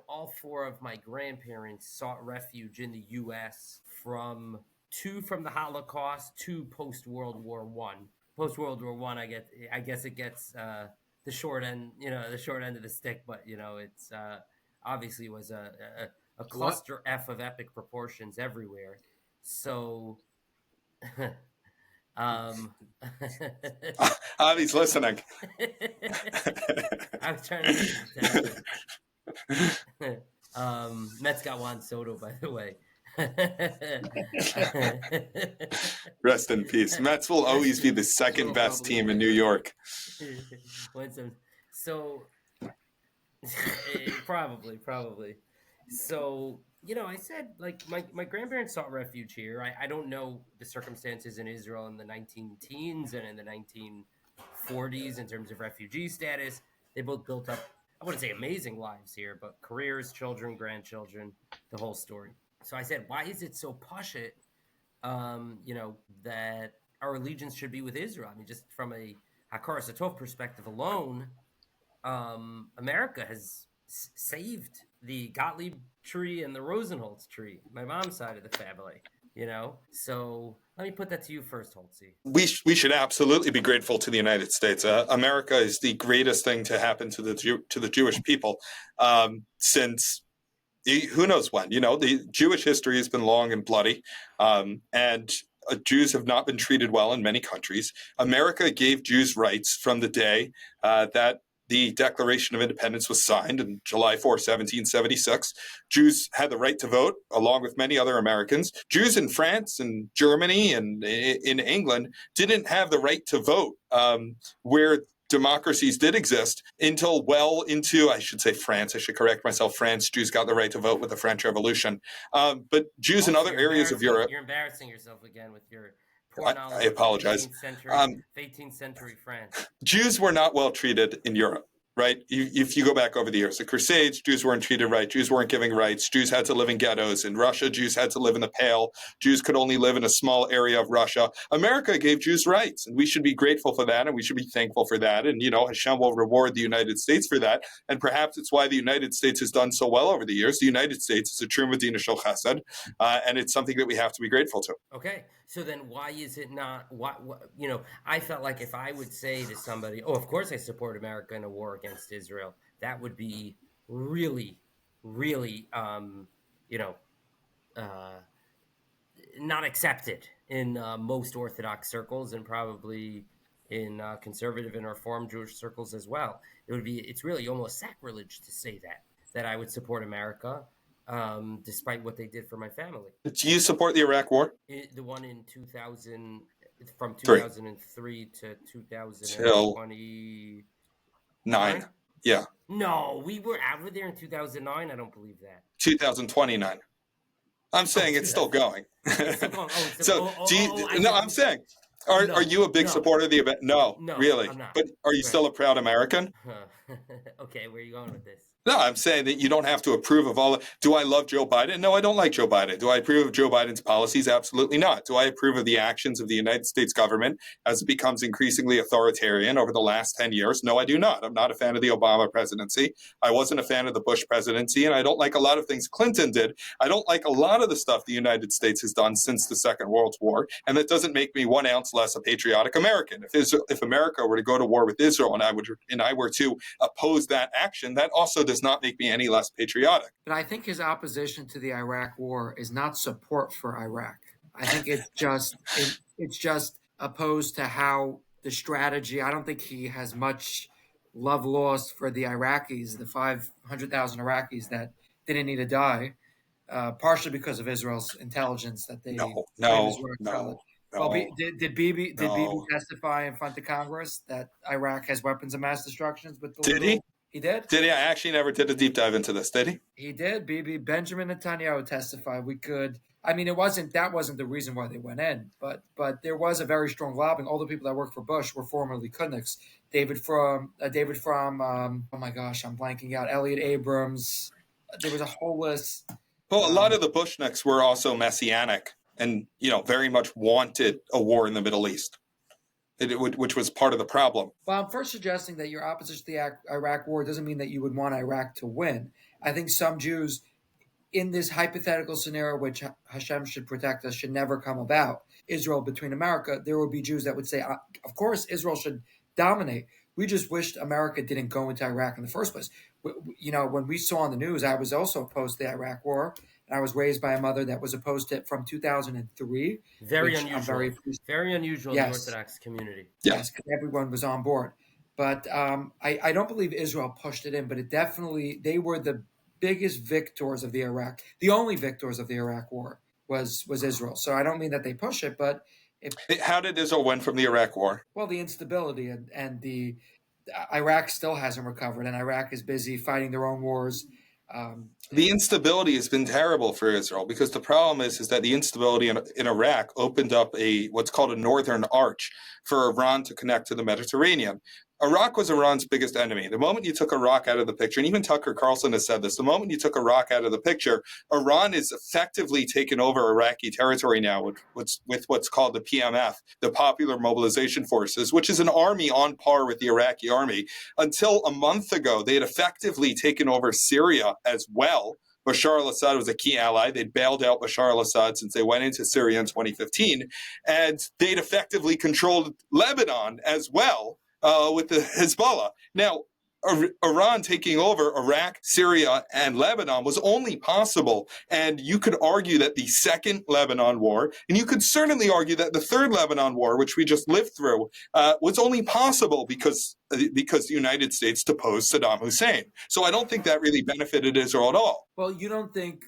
all four of my grandparents sought refuge in the U.S. from the Holocaust to post-World War I. Post-World War I, I guess it gets the short end of the stick, but it's obviously was a cluster F of epic proportions everywhere. So, Avi's listening. I was trying to Mets got Juan Soto, by the way. Rest in peace. Mets will always be the second best team in New York. So probably. So, I said, like, my grandparents sought refuge here. I don't know the circumstances in Israel in the 19-teens and in the 1940s in terms of refugee status. They both built up, I wouldn't say amazing lives here, but careers, children, grandchildren, the whole story. So I said, why is it so pashut, that our allegiance should be with Israel? I mean, just from a Hakar Satov perspective alone, America has saved the Gottlieb tree and the Rosenholz tree, my mom's side of the family, So let me put that to you first, Holtzy. We should absolutely be grateful to the United States. America is the greatest thing to happen to the Jewish people since who knows when. The Jewish history has been long and bloody, and Jews have not been treated well in many countries. America gave Jews rights from the day that the Declaration of Independence was signed on July 4, 1776. Jews had the right to vote, along with many other Americans. Jews in France and Germany and in England didn't have the right to vote, where democracies did exist until well into, I should say France, I should correct myself, France. Jews got the right to vote with the French Revolution. But Jews in other areas of Europe... You're embarrassing yourself again with your poor knowledge. I apologize. 18th century France. Jews were not well treated in Europe. Right? If you go back over the years, the Crusades, Jews weren't treated right. Jews weren't given rights. Jews had to live in ghettos. In Russia, Jews had to live in the Pale. Jews could only live in a small area of Russia. America gave Jews rights, and we should be grateful for that, and we should be thankful for that. And, Hashem will reward the United States for that. And perhaps it's why the United States has done so well over the years. The United States is a true Medina Shel Chesed, and it's something that we have to be grateful to. Okay. So then why is it not, I felt like if I would say to somebody, oh, of course I support America in a war against Israel, that would be really, really, not accepted in most Orthodox circles and probably in conservative and Reform Jewish circles as well. It's really almost sacrilege to say that I would support America. Despite what they did for my family. Do you support the Iraq War? The one in 2000, from 2003 to 2029. Yeah. No, we were out of there in 2009. I don't believe that. 2029. I'm saying it's still going. It's still going. I'm saying, are you a big supporter of the event? No, really. I'm not. But are you still a proud American? Okay, where are you going with this? No, I'm saying that you don't have to approve of all. Do I love Joe Biden? No, I don't like Joe Biden. Do I approve of Joe Biden's policies? Absolutely not. Do I approve of the actions of the United States government as it becomes increasingly authoritarian over the last 10 years? No, I do not. I'm not a fan of the Obama presidency. I wasn't a fan of the Bush presidency, and I don't like a lot of things Clinton did. I don't like a lot of the stuff the United States has done since the Second World War, and that doesn't make me 1 ounce less a patriotic American. If America were to go to war with Israel and I were to oppose that action, that also does does not make me any less patriotic. But I think his opposition to the Iraq War is not support for Iraq. I think it's just opposed to how the strategy. I don't think he has much love lost for the Iraqis, the 500,000 Iraqis that didn't need to die, partially because of Israel's intelligence that they No. Well, did Bibi testify in front of Congress that Iraq has weapons of mass destruction? Did he? He did? Did he? I actually never did a deep dive into this. Did he? He did. Benjamin Netanyahu testified. That wasn't the reason why they went in, but there was a very strong lobbying. All the people that worked for Bush were formerly Kudniks. David from oh my gosh, I'm blanking out. Elliot Abrams. There was a whole list. Well, a lot of the Bushniks were also messianic and, very much wanted a war in the Middle East, which was part of the problem. Well, I'm first suggesting that your opposition to the Iraq war doesn't mean that you would want Iraq to win. I think some Jews in this hypothetical scenario, which Hashem should protect us, should never come about, Israel between America, there will be Jews that would say, of course, Israel should dominate. We just wished America didn't go into Iraq in the first place. When we saw on the news, I was also opposed to the Iraq war. And I was raised by a mother that was opposed to it from 2003. Very unusual. Very unusual in the Orthodox community. Yes, because everyone was on board. But I don't believe Israel pushed it in, but they were the biggest victors of the Iraq. The only victors of the Iraq war was Israel. So I don't mean that they push it, but how did Israel win from the Iraq war? Well, the instability and the Iraq still hasn't recovered, and Iraq is busy fighting their own wars. The instability has been terrible for Israel because the problem is that the instability in Iraq opened up what's called a northern arch for Iran to connect to the Mediterranean. Iraq was Iran's biggest enemy. The moment you took Iraq out of the picture, and even Tucker Carlson has said this, the moment you took Iraq out of the picture, Iran is effectively taken over Iraqi territory now with what's called the PMF, the Popular Mobilization Forces, which is an army on par with the Iraqi army. Until a month ago, they had effectively taken over Syria as well. Bashar al-Assad was a key ally. They'd bailed out Bashar al-Assad since they went into Syria in 2015. And they'd effectively controlled Lebanon as well. With the Hezbollah. Now, Iran taking over Iraq, Syria, and Lebanon was only possible. And you could argue that the second Lebanon war, and you could certainly argue that the third Lebanon war, which we just lived through, was only possible because the United States deposed Saddam Hussein. So I don't think that really benefited Israel at all. Well, you don't think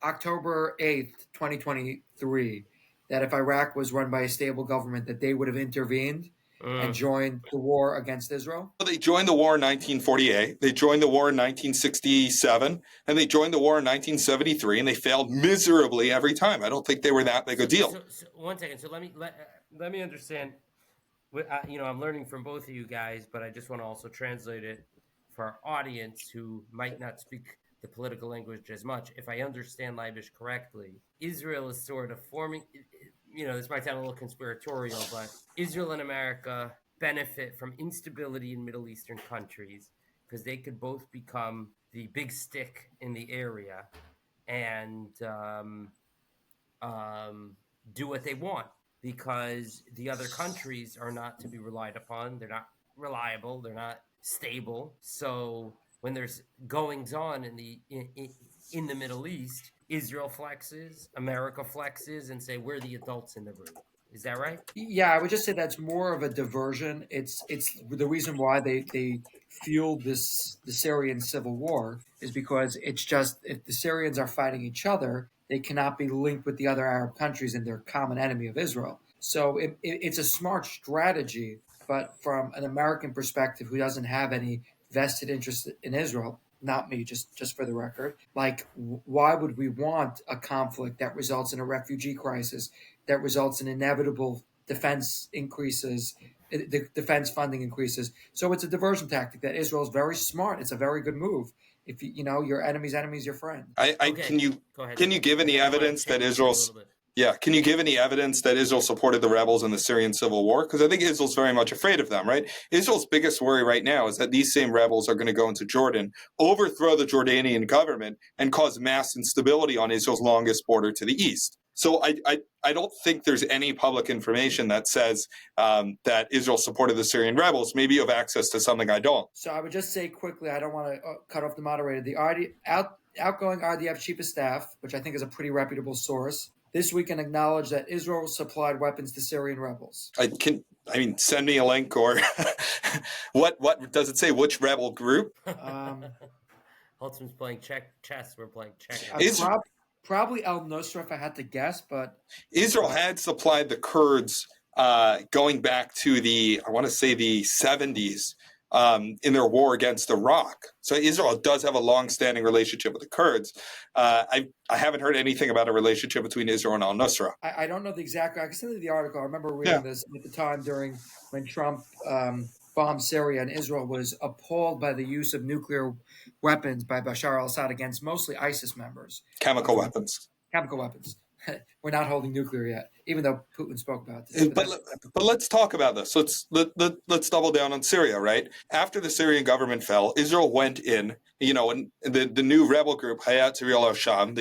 October 8th, 2023, that if Iraq was run by a stable government, that they would have intervened and joined the war against Israel? Well, they joined the war in 1948, they joined the war in 1967, and they joined the war in 1973, and they failed miserably every time. I don't think they were that big a deal. So 1 second. So let me understand. I'm learning from both of you guys, but I just want to also translate it for our audience who might not speak the political language as much. If I understand Leibish correctly, Israel is sort of forming... this might sound a little conspiratorial, but Israel and America benefit from instability in Middle Eastern countries because they could both become the big stick in the area and do what they want because the other countries are not to be relied upon. They're not reliable. They're not stable. So when there's goings on in the Middle East, Israel flexes, America flexes, and say we're the adults in the room. Is that right? Yeah, I would just say that's more of a diversion. It's the reason why they fueled the Syrian civil war is because it's just if the Syrians are fighting each other, they cannot be linked with the other Arab countries and their common enemy of Israel. So it's a smart strategy, but from an American perspective, who doesn't have any vested interest in Israel. Not me, just for the record. Like, why would we want a conflict that results in a refugee crisis, that results in inevitable defense increases, the defense funding increases? So it's a diversion tactic that Israel is very smart. It's a very good move. If your enemy's enemy is your friend. Can you give any evidence that Israel's... Yeah, can you give any evidence that Israel supported the rebels in the Syrian civil war? Because I think Israel's very much afraid of them, right? Israel's biggest worry right now is that these same rebels are going to go into Jordan, overthrow the Jordanian government, and cause mass instability on Israel's longest border to the east. So I don't think there's any public information that says that Israel supported the Syrian rebels. Maybe you have access to something I don't. So I would just say quickly, I don't want to cut off the moderator. The outgoing RDF chief of staff, which I think is a pretty reputable source, this weekend acknowledged that Israel supplied weapons to Syrian rebels. Send me a link, or what does it say? Which rebel group? Holtzman's playing chess. We're playing checkers. Probably Al Nusra, if I had to guess, but Israel had supplied the Kurds going back to the 70s in their war against Iraq. So Israel does have a long-standing relationship with the Kurds. I haven't heard anything about a relationship between Israel and al-Nusra. I don't know the exact. I can send you the article. I remember reading this at the time when Trump bombed Syria, and Israel was appalled by the use of nuclear weapons by Bashar al-Assad against mostly ISIS members. Chemical weapons. We're not holding nuclear yet, even though Putin spoke about this. But let's talk about this. Let's double down on Syria, right? After the Syrian government fell, Israel went in, and the new rebel group, Hayat Tahrir al-Sham,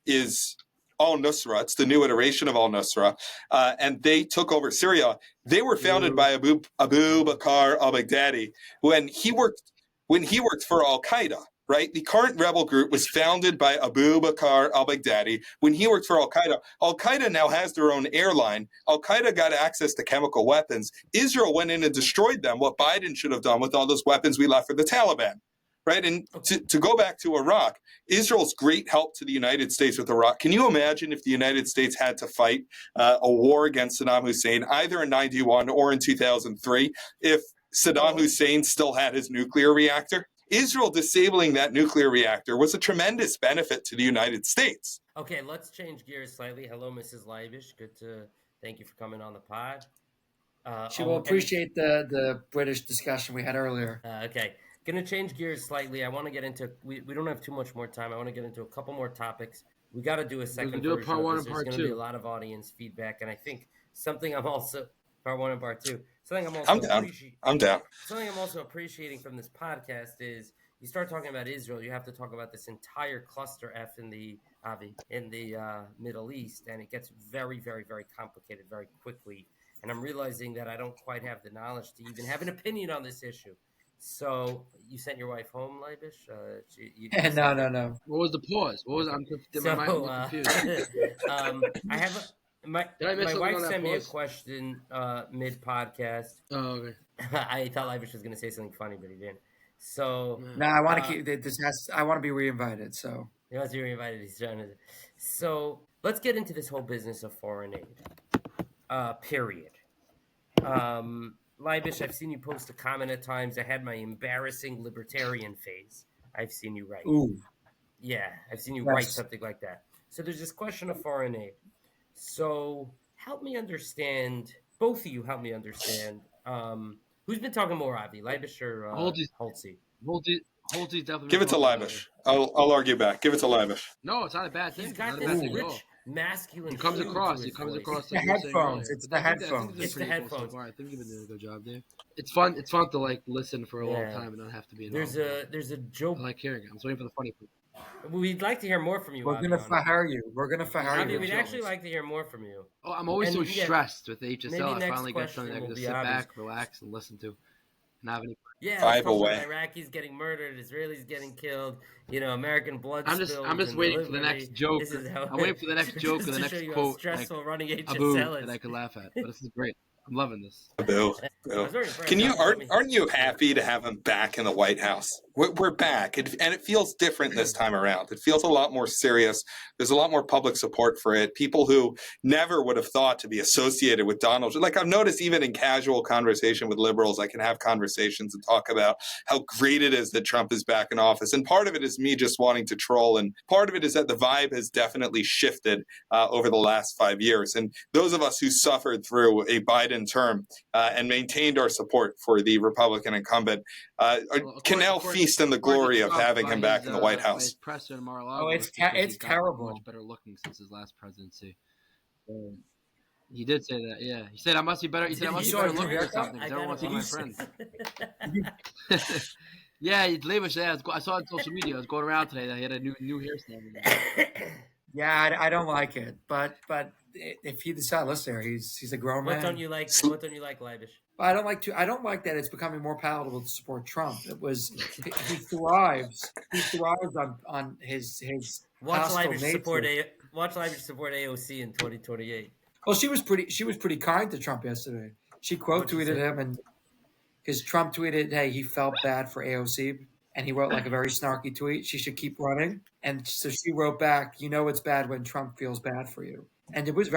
is al-Nusra. It's the new iteration of al-Nusra, and they took over Syria. They were founded by Abu Bakr al-Baghdadi when he worked for al-Qaeda. Right? The current rebel group was founded by Abu Bakr al-Baghdadi when he worked for al-Qaeda. Al-Qaeda now has their own airline. Al-Qaeda got access to chemical weapons. Israel went in and destroyed them, what Biden should have done with all those weapons we left for the Taliban. Right? And to go back to Iraq, Israel's great help to the United States with Iraq. Can you imagine if the United States had to fight a war against Saddam Hussein, either in 91 or in 2003, if Saddam Hussein still had his nuclear reactor? Israel disabling that nuclear reactor was a tremendous benefit to the United States. Okay, let's change gears slightly. Hello, Mrs. Leibish. Thank you for coming on the pod. She will appreciate the British discussion we had earlier. Okay, going to change gears slightly. I want to get into, we don't have too much more time. I want to get into a couple more topics. We got to do a second version. Part one and There's part going two. to be a lot of audience feedback, and I think something I'm also, part one and part two. I'm down. Something I'm also appreciating from this podcast is you start talking about Israel, you have to talk about this entire cluster F in the Middle East, and it gets very, very, very complicated very quickly. And I'm realizing that I don't quite have the knowledge to even have an opinion on this issue. So you sent your wife home, Leibish? No. What was the pause? What was I'm confused? I have my wife sent me a question mid-podcast. Oh, okay. I thought Leibish was going to say something funny, but he didn't. So no, I want to keep this. I want to be reinvited. So he wants to be reinvited. He's trying to. So let's get into this whole business of foreign aid. Period. Leibish, I've seen you post a comment at times. I had my embarrassing libertarian phase. I've seen you write. Ooh. Yeah, I've seen you write something like that. So there's this question of foreign aid. So help me understand, both of you help me understand, who's been talking more, Avi, Leibish or Holtzy? Holtzy definitely. Give it to Leibish. I'll argue back. Give it to Leibish. No, it's not a bad thing. He's got this rich, masculine. He comes across. The headphones. It's the headphones. It's the headphones. I think you've been doing a good job there. It's fun. It's fun to like listen for a long time and not have to be involved. There's a joke. I like hearing it. I'm just waiting for the funny part. We'd like to hear more from you. We're gonna fire you. We'd actually like to hear more from you. Oh, I'm always so stressed with HSL. I finally got something I can just sit back, relax, and listen to. Not have any. Yeah, Iraqis getting murdered, Israelis getting killed. American blood. I'm just waiting for the next joke. I'm waiting for the next joke or the next quote. Stressful running HSL that I could laugh at. But this is great. I'm loving this. Bill. Aren't you happy to have him back in the White House? We're back, and it feels different this time around. It feels a lot more serious. There's a lot more public support for it. People who never would have thought to be associated with Donald. Like I've noticed even in casual conversation with liberals, I can have conversations and talk about how great it is that Trump is back in office. And part of it is me just wanting to troll. And part of it is that the vibe has definitely shifted over the last 5 years. And those of us who suffered through a Biden term and maintained our support for the Republican incumbent can now feast in the glory of having him back in the White House. It's terrible. Much better looking since his last presidency. He did say that. Yeah, he said I must be better. He said I must be better looking or something because everyone wants to be my friend. Yeah, Leibish. Yeah, I saw it on social media. I was going around today that he had a new hairstyle. Yeah, I don't like it, but if he decides, listen, he's a grown What man. don't you like? What don't you like, Leibish? I don't like that it's becoming more palatable to support Trump. He thrives on his Watch hostile Leibish support nature. Watch Leibish support AOC in 2028. Well, she was pretty kind to Trump yesterday. She quote What'd she tweeted say? him, and because Trump tweeted, "Hey, he felt bad for AOC," and he wrote like a very snarky tweet. She should keep running, and so she wrote back, "You know it's bad when Trump feels bad for you." And it was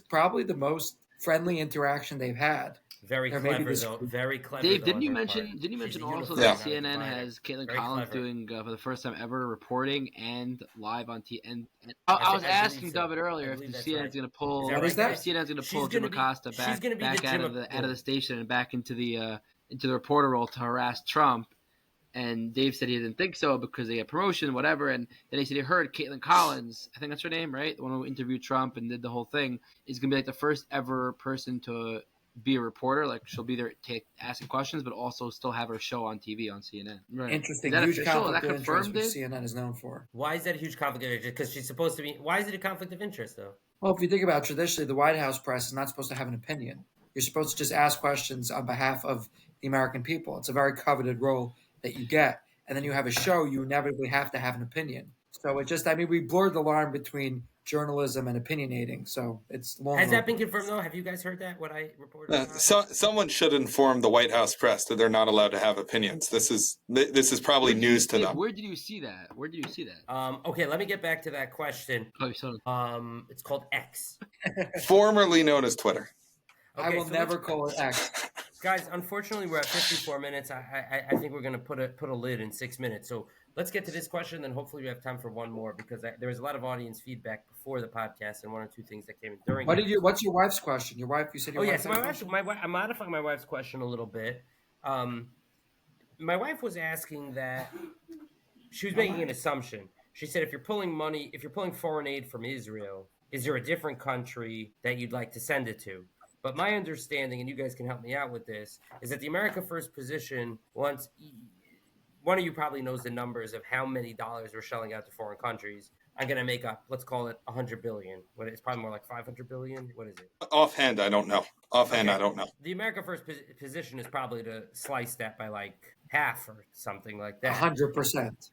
probably the most friendly interaction they've had. Very Or maybe clever this though. Very clever Dave, though on her part. didn't you She's mention a also unifier, that Yeah. not a CNN divider. has Caitlin Very Collins clever. doing for the first time ever reporting and live on T? And I I was believe asking so. David I earlier if believe that's CNN's right. going to pull. Is that What right, is that? guys? CNN's going to pull She's Jim gonna be- Acosta she's back gonna be the back out Jim of the Ac- station and back into the reporter role to harass Trump. And Dave said he didn't think so because they had promotion, whatever. And then he said he heard Caitlin Collins, I think that's her name, right? The one who interviewed Trump and did the whole thing, is going to be like the first ever person to be a reporter. Like she'll be there asking questions, but also still have her show on TV on CNN. Right. Interesting. Is that Huge official? Is conflict that of interest, confirmed, which Dave? CNN is known for. Why is that a huge conflict of interest? Because she's supposed to be. Why is it a conflict of interest though? Well, if you think about it, traditionally, the White House press is not supposed to have an opinion. You're supposed to just ask questions on behalf of the American people. It's a very coveted role that you get. And then you have a show, you inevitably have to have an opinion. So we blurred the line between journalism and opinionating. So it's long. Has that been confirmed though? Have you guys heard that? What I reported? Someone should inform the White House press that they're not allowed to have opinions. This is probably news to Dave, them. where did you see that? Okay, let me get back to that question. Oh, you saw it. It's called X. Formerly known as Twitter. I will never call it X. Guys, unfortunately, we're at 54 minutes. I think we're going to put a lid in 6 minutes. So let's get to this question, then hopefully we have time for one more because there was a lot of audience feedback before the podcast and one or two things that came in during. What's your wife's question? Your wife, you said. So my wife. I'm modifying my wife's question a little bit. My wife was asking that she was making an assumption. She said, if you're pulling foreign aid from Israel, is there a different country that you'd like to send it to? But my understanding, and you guys can help me out with this, is that the America First position, once one of you probably knows the numbers of how many dollars we're shelling out to foreign countries. I'm going to make up, let's call it 100 billion. It's probably more like 500 billion. What is it? Offhand, I don't know. I don't know. The America First position is probably to slice that by like half or something like that. 100%.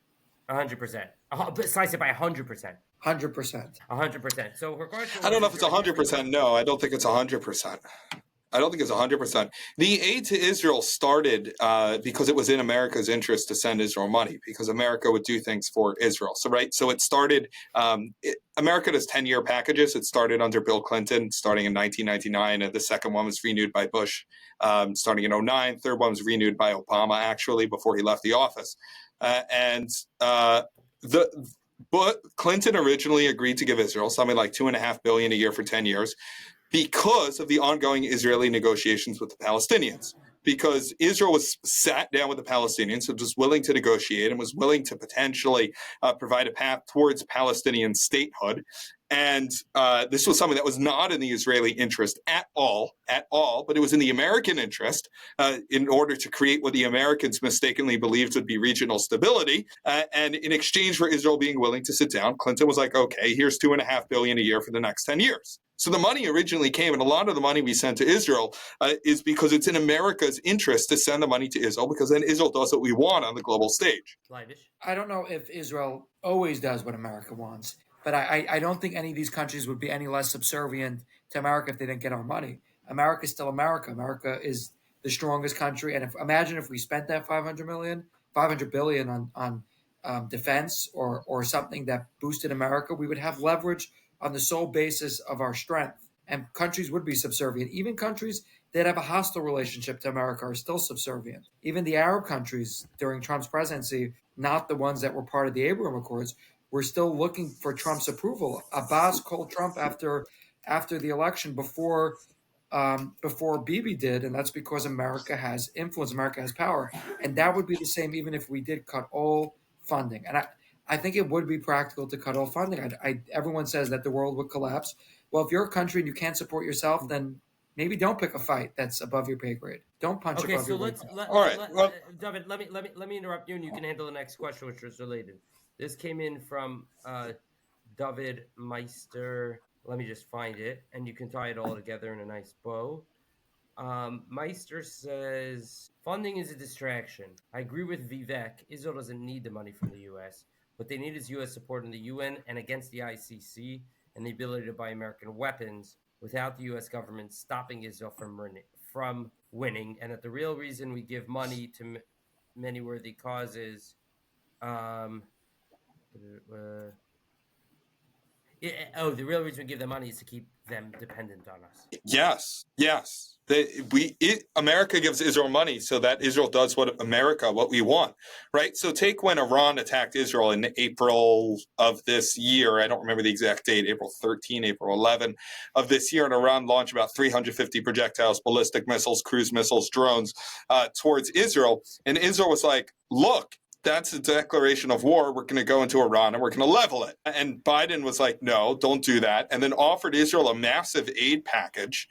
100%. But slice it by 100%. 100%. 100%. So her question. I don't know if it's 100%. No, I don't think it's 100%. I don't think it's 100%. The aid to Israel started because it was in America's interest to send Israel money because America would do things for Israel. So it started. America does 10-year packages. It started under Bill Clinton, starting in 1999, and the second one was renewed by Bush, starting in 2009. Third one was renewed by Obama, actually, before he left the office, But Clinton originally agreed to give Israel something like $2.5 billion a year for 10 years because of the ongoing Israeli negotiations with the Palestinians. Because Israel was sat down with the Palestinians and was willing to negotiate and was willing to potentially provide a path towards Palestinian statehood. And this was something that was not in the Israeli interest at all, but it was in the American interest in order to create what the Americans mistakenly believed would be regional stability. And in exchange for Israel being willing to sit down, Clinton was like, okay, here's $2.5 billion a year for the next 10 years. So the money originally came, and a lot of the money we sent to Israel is because it's in America's interest to send the money to Israel, because then Israel does what we want on the global stage. Leibish? I don't know if Israel always does what America wants, but I don't think any of these countries would be any less subservient to America if they didn't get our money. America is still America. America is the strongest country, and imagine if we spent that $500 billion on defense or something that boosted America, we would have leverage on the sole basis of our strength. And countries would be subservient. Even countries that have a hostile relationship to America are still subservient. Even the Arab countries during Trump's presidency, not the ones that were part of the Abraham Accords, were still looking for Trump's approval. Abbas called Trump after the election before Bibi did, and that's because America has influence, America has power. And that would be the same even if we did cut all funding. And I think it would be practical to cut all funding. Everyone says that the world would collapse. Well, if you're a country and you can't support yourself, then maybe don't pick a fight that's above your pay grade. Don't punch above your weight. Dovid, let me interrupt you, and you can handle the next question, which was related. This came in from Dovid Meister. Let me just find it, and you can tie it all together in a nice bow. Meister says funding is a distraction. I agree with Vivek. Israel doesn't need the money from the U.S. What they need is U.S. support in the UN and against the ICC, and the ability to buy American weapons without the U.S. government stopping Israel from winning. And that the real reason we give money to many worthy causes. Um, the real reason we give them money is to keep them dependent on us. Yes. America gives Israel money so that Israel does what we want, right? So take when Iran attacked Israel in April of this year. I don't remember the exact date, April 13, April 11 of this year. And Iran launched about 350 projectiles, ballistic missiles, cruise missiles, drones towards Israel. And Israel was like, look, that's a declaration of war. We're going to go into Iran and we're going to level it. And Biden was like, no, don't do that. And then offered Israel a massive aid package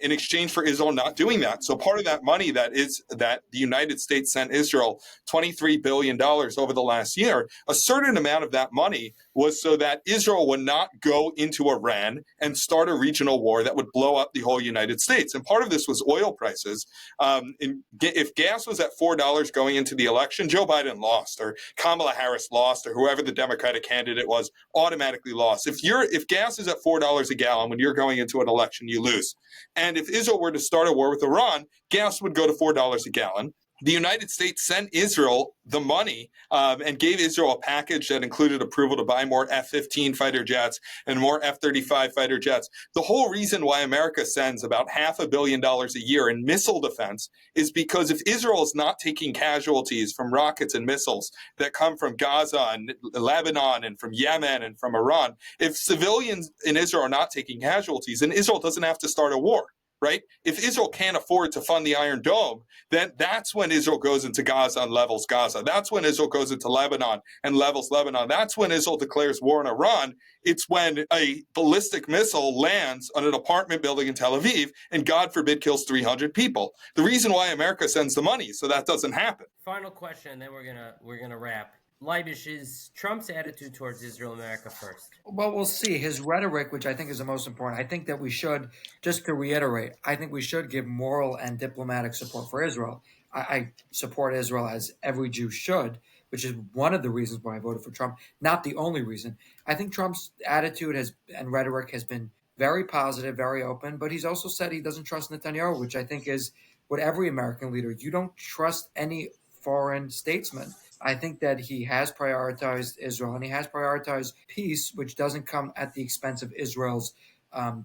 in exchange for Israel not doing that. So part of that money that the United States sent Israel $23 billion over the last year, a certain amount of that money was so that Israel would not go into Iran and start a regional war that would blow up the whole United States. And part of this was oil prices. If gas was at $4 going into the election, Joe Biden lost, or Kamala Harris lost, or whoever the Democratic candidate was automatically lost. If gas is at $4 a gallon when you're going into an election, you lose. And if Israel were to start a war with Iran, gas would go to $4 a gallon. The United States sent Israel the money and gave Israel a package that included approval to buy more F-15 fighter jets and more F-35 fighter jets. The whole reason why America sends about $500 million a year in missile defense is because if Israel is not taking casualties from rockets and missiles that come from Gaza and Lebanon and from Yemen and from Iran, if civilians in Israel are not taking casualties, then Israel doesn't have to start a war. Right? If Israel can't afford to fund the Iron Dome, then that's when Israel goes into Gaza and levels Gaza. That's when Israel goes into Lebanon and levels Lebanon. That's when Israel declares war on Iran. It's when a ballistic missile lands on an apartment building in Tel Aviv and, God forbid, kills 300 people. The reason why America sends the money is so that doesn't happen. Final question, and then we're gonna wrap. Leibish, is Trump's attitude towards Israel America first? Well, we'll see. His rhetoric, which I think is the most important, I think that we should, just to reiterate, I think we should give moral and diplomatic support for Israel. I support Israel as every Jew should, which is one of the reasons why I voted for Trump, not the only reason. I think Trump's attitude and rhetoric has been very positive, very open, but he's also said he doesn't trust Netanyahu, which I think is what every American leader, you don't trust any foreign statesman. I think that he has prioritized Israel and he has prioritized peace, which doesn't come at the expense of Israel's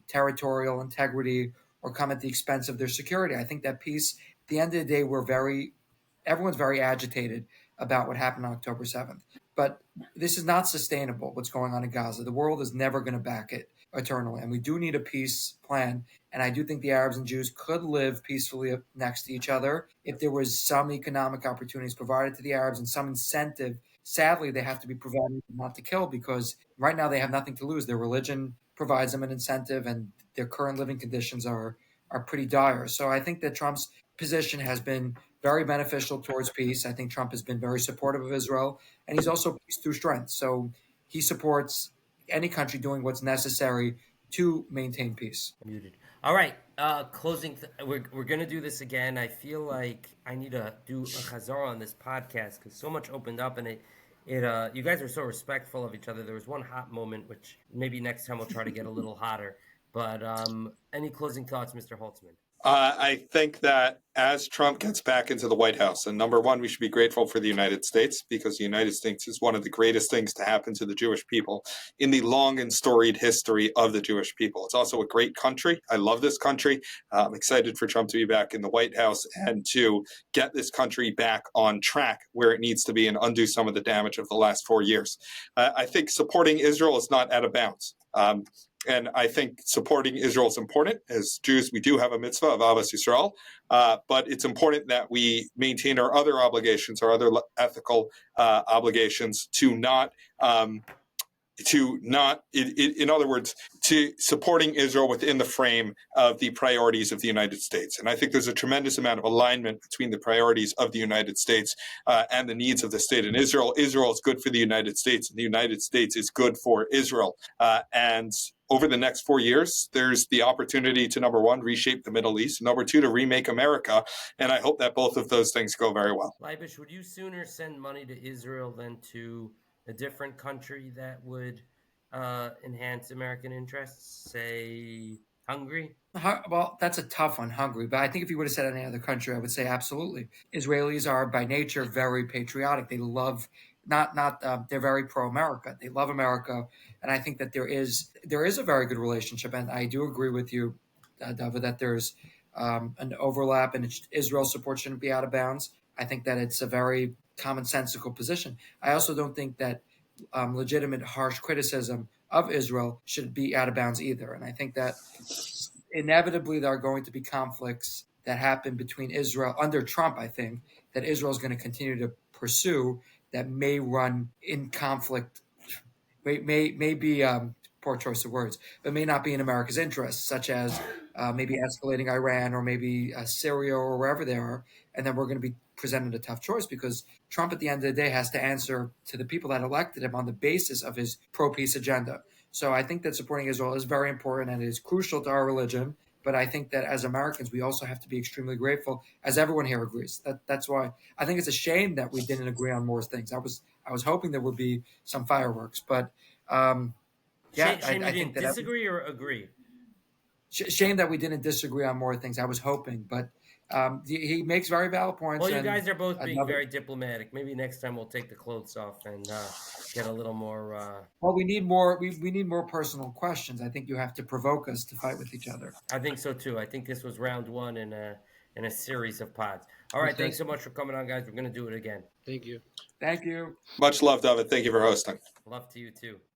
territorial integrity or come at the expense of their security. I think that peace, at the end of the day, everyone's very agitated about what happened on October 7th. But this is not sustainable, what's going on in Gaza. The world is never going to back it eternally. And we do need a peace plan. And I do think the Arabs and Jews could live peacefully next to each other if there was some economic opportunities provided to the Arabs and some incentive. Sadly, they have to be provided not to kill because right now they have nothing to lose. Their religion provides them an incentive and their current living conditions are pretty dire. So I think that Trump's position has been very beneficial towards peace. I think Trump has been very supportive of Israel, and he's also peace through strength. So he supports any country doing what's necessary to maintain peace. Muted. All right. Closing. We're going to do this again. I feel like I need to do a chazara on this podcast because so much opened up, and it you guys are so respectful of each other. There was one hot moment, which maybe next time we'll try to get a little hotter. But any closing thoughts, Mr. Holtzman? I think that as Trump gets back into the White House, and number one, we should be grateful for the United States because the United States is one of the greatest things to happen to the Jewish people in the long and storied history of the Jewish people. It's also a great country. I love this country. I'm excited for Trump to be back in the White House and to get this country back on track where it needs to be and undo some of the damage of the last 4 years. I think supporting Israel is not out of bounds. And I think supporting Israel is important. As Jews, we do have a mitzvah of Avas Yisrael, but it's important that we maintain our other obligations, our other ethical obligations to not to not, in other words, to supporting Israel within the frame of the priorities of the United States. And I think there's a tremendous amount of alignment between the priorities of the United States and the needs of the state in Israel. Israel is good for the United States, and the United States is good for Israel. And over the next 4 years, there's the opportunity to, number one, reshape the Middle East, number two, to remake America. And I hope that both of those things go very well. Leibish, would you sooner send money to Israel than to a different country that would enhance American interests, say Hungary? Well, that's a tough one, Hungary. But I think if you would have said any other country, I would say absolutely. Israelis are by nature very patriotic. They love they're very pro-America. They love America, and I think that there is a very good relationship. And I do agree with you, Dovid, that there's an overlap, and Israel's support shouldn't be out of bounds. I think that it's a very commonsensical position. I also don't think that legitimate, harsh criticism of Israel should be out of bounds either. And I think that inevitably there are going to be conflicts that happen between Israel under Trump. I think that Israel is going to continue to pursue that may run in conflict, may be poor choice of words, but may not be in America's interests, such as maybe escalating Iran or maybe Syria or wherever they are. And then we're going to be presented a tough choice because Trump at the end of the day has to answer to the people that elected him on the basis of his pro-peace agenda. So I think that supporting Israel is very important and it is crucial to our religion. But I think that as Americans, we also have to be extremely grateful, as everyone here agrees. That's why I think it's a shame that we didn't agree on more things. I was hoping there would be some fireworks, but Shame I you think didn't that disagree or agree. Shame that we didn't disagree on more things. I was hoping, but he makes very valid points. Well, you and guys are both being another- very diplomatic. Maybe next time we'll take the clothes off and get a little more. Well, we need more. We need more personal questions. I think you have to provoke us to fight with each other. I think so too. I think this was round one in a series of pods. All right, thanks so much for coming on, guys. We're going to do it again. Thank you. Thank you. Much love, David. Thank you for hosting. Love to you too.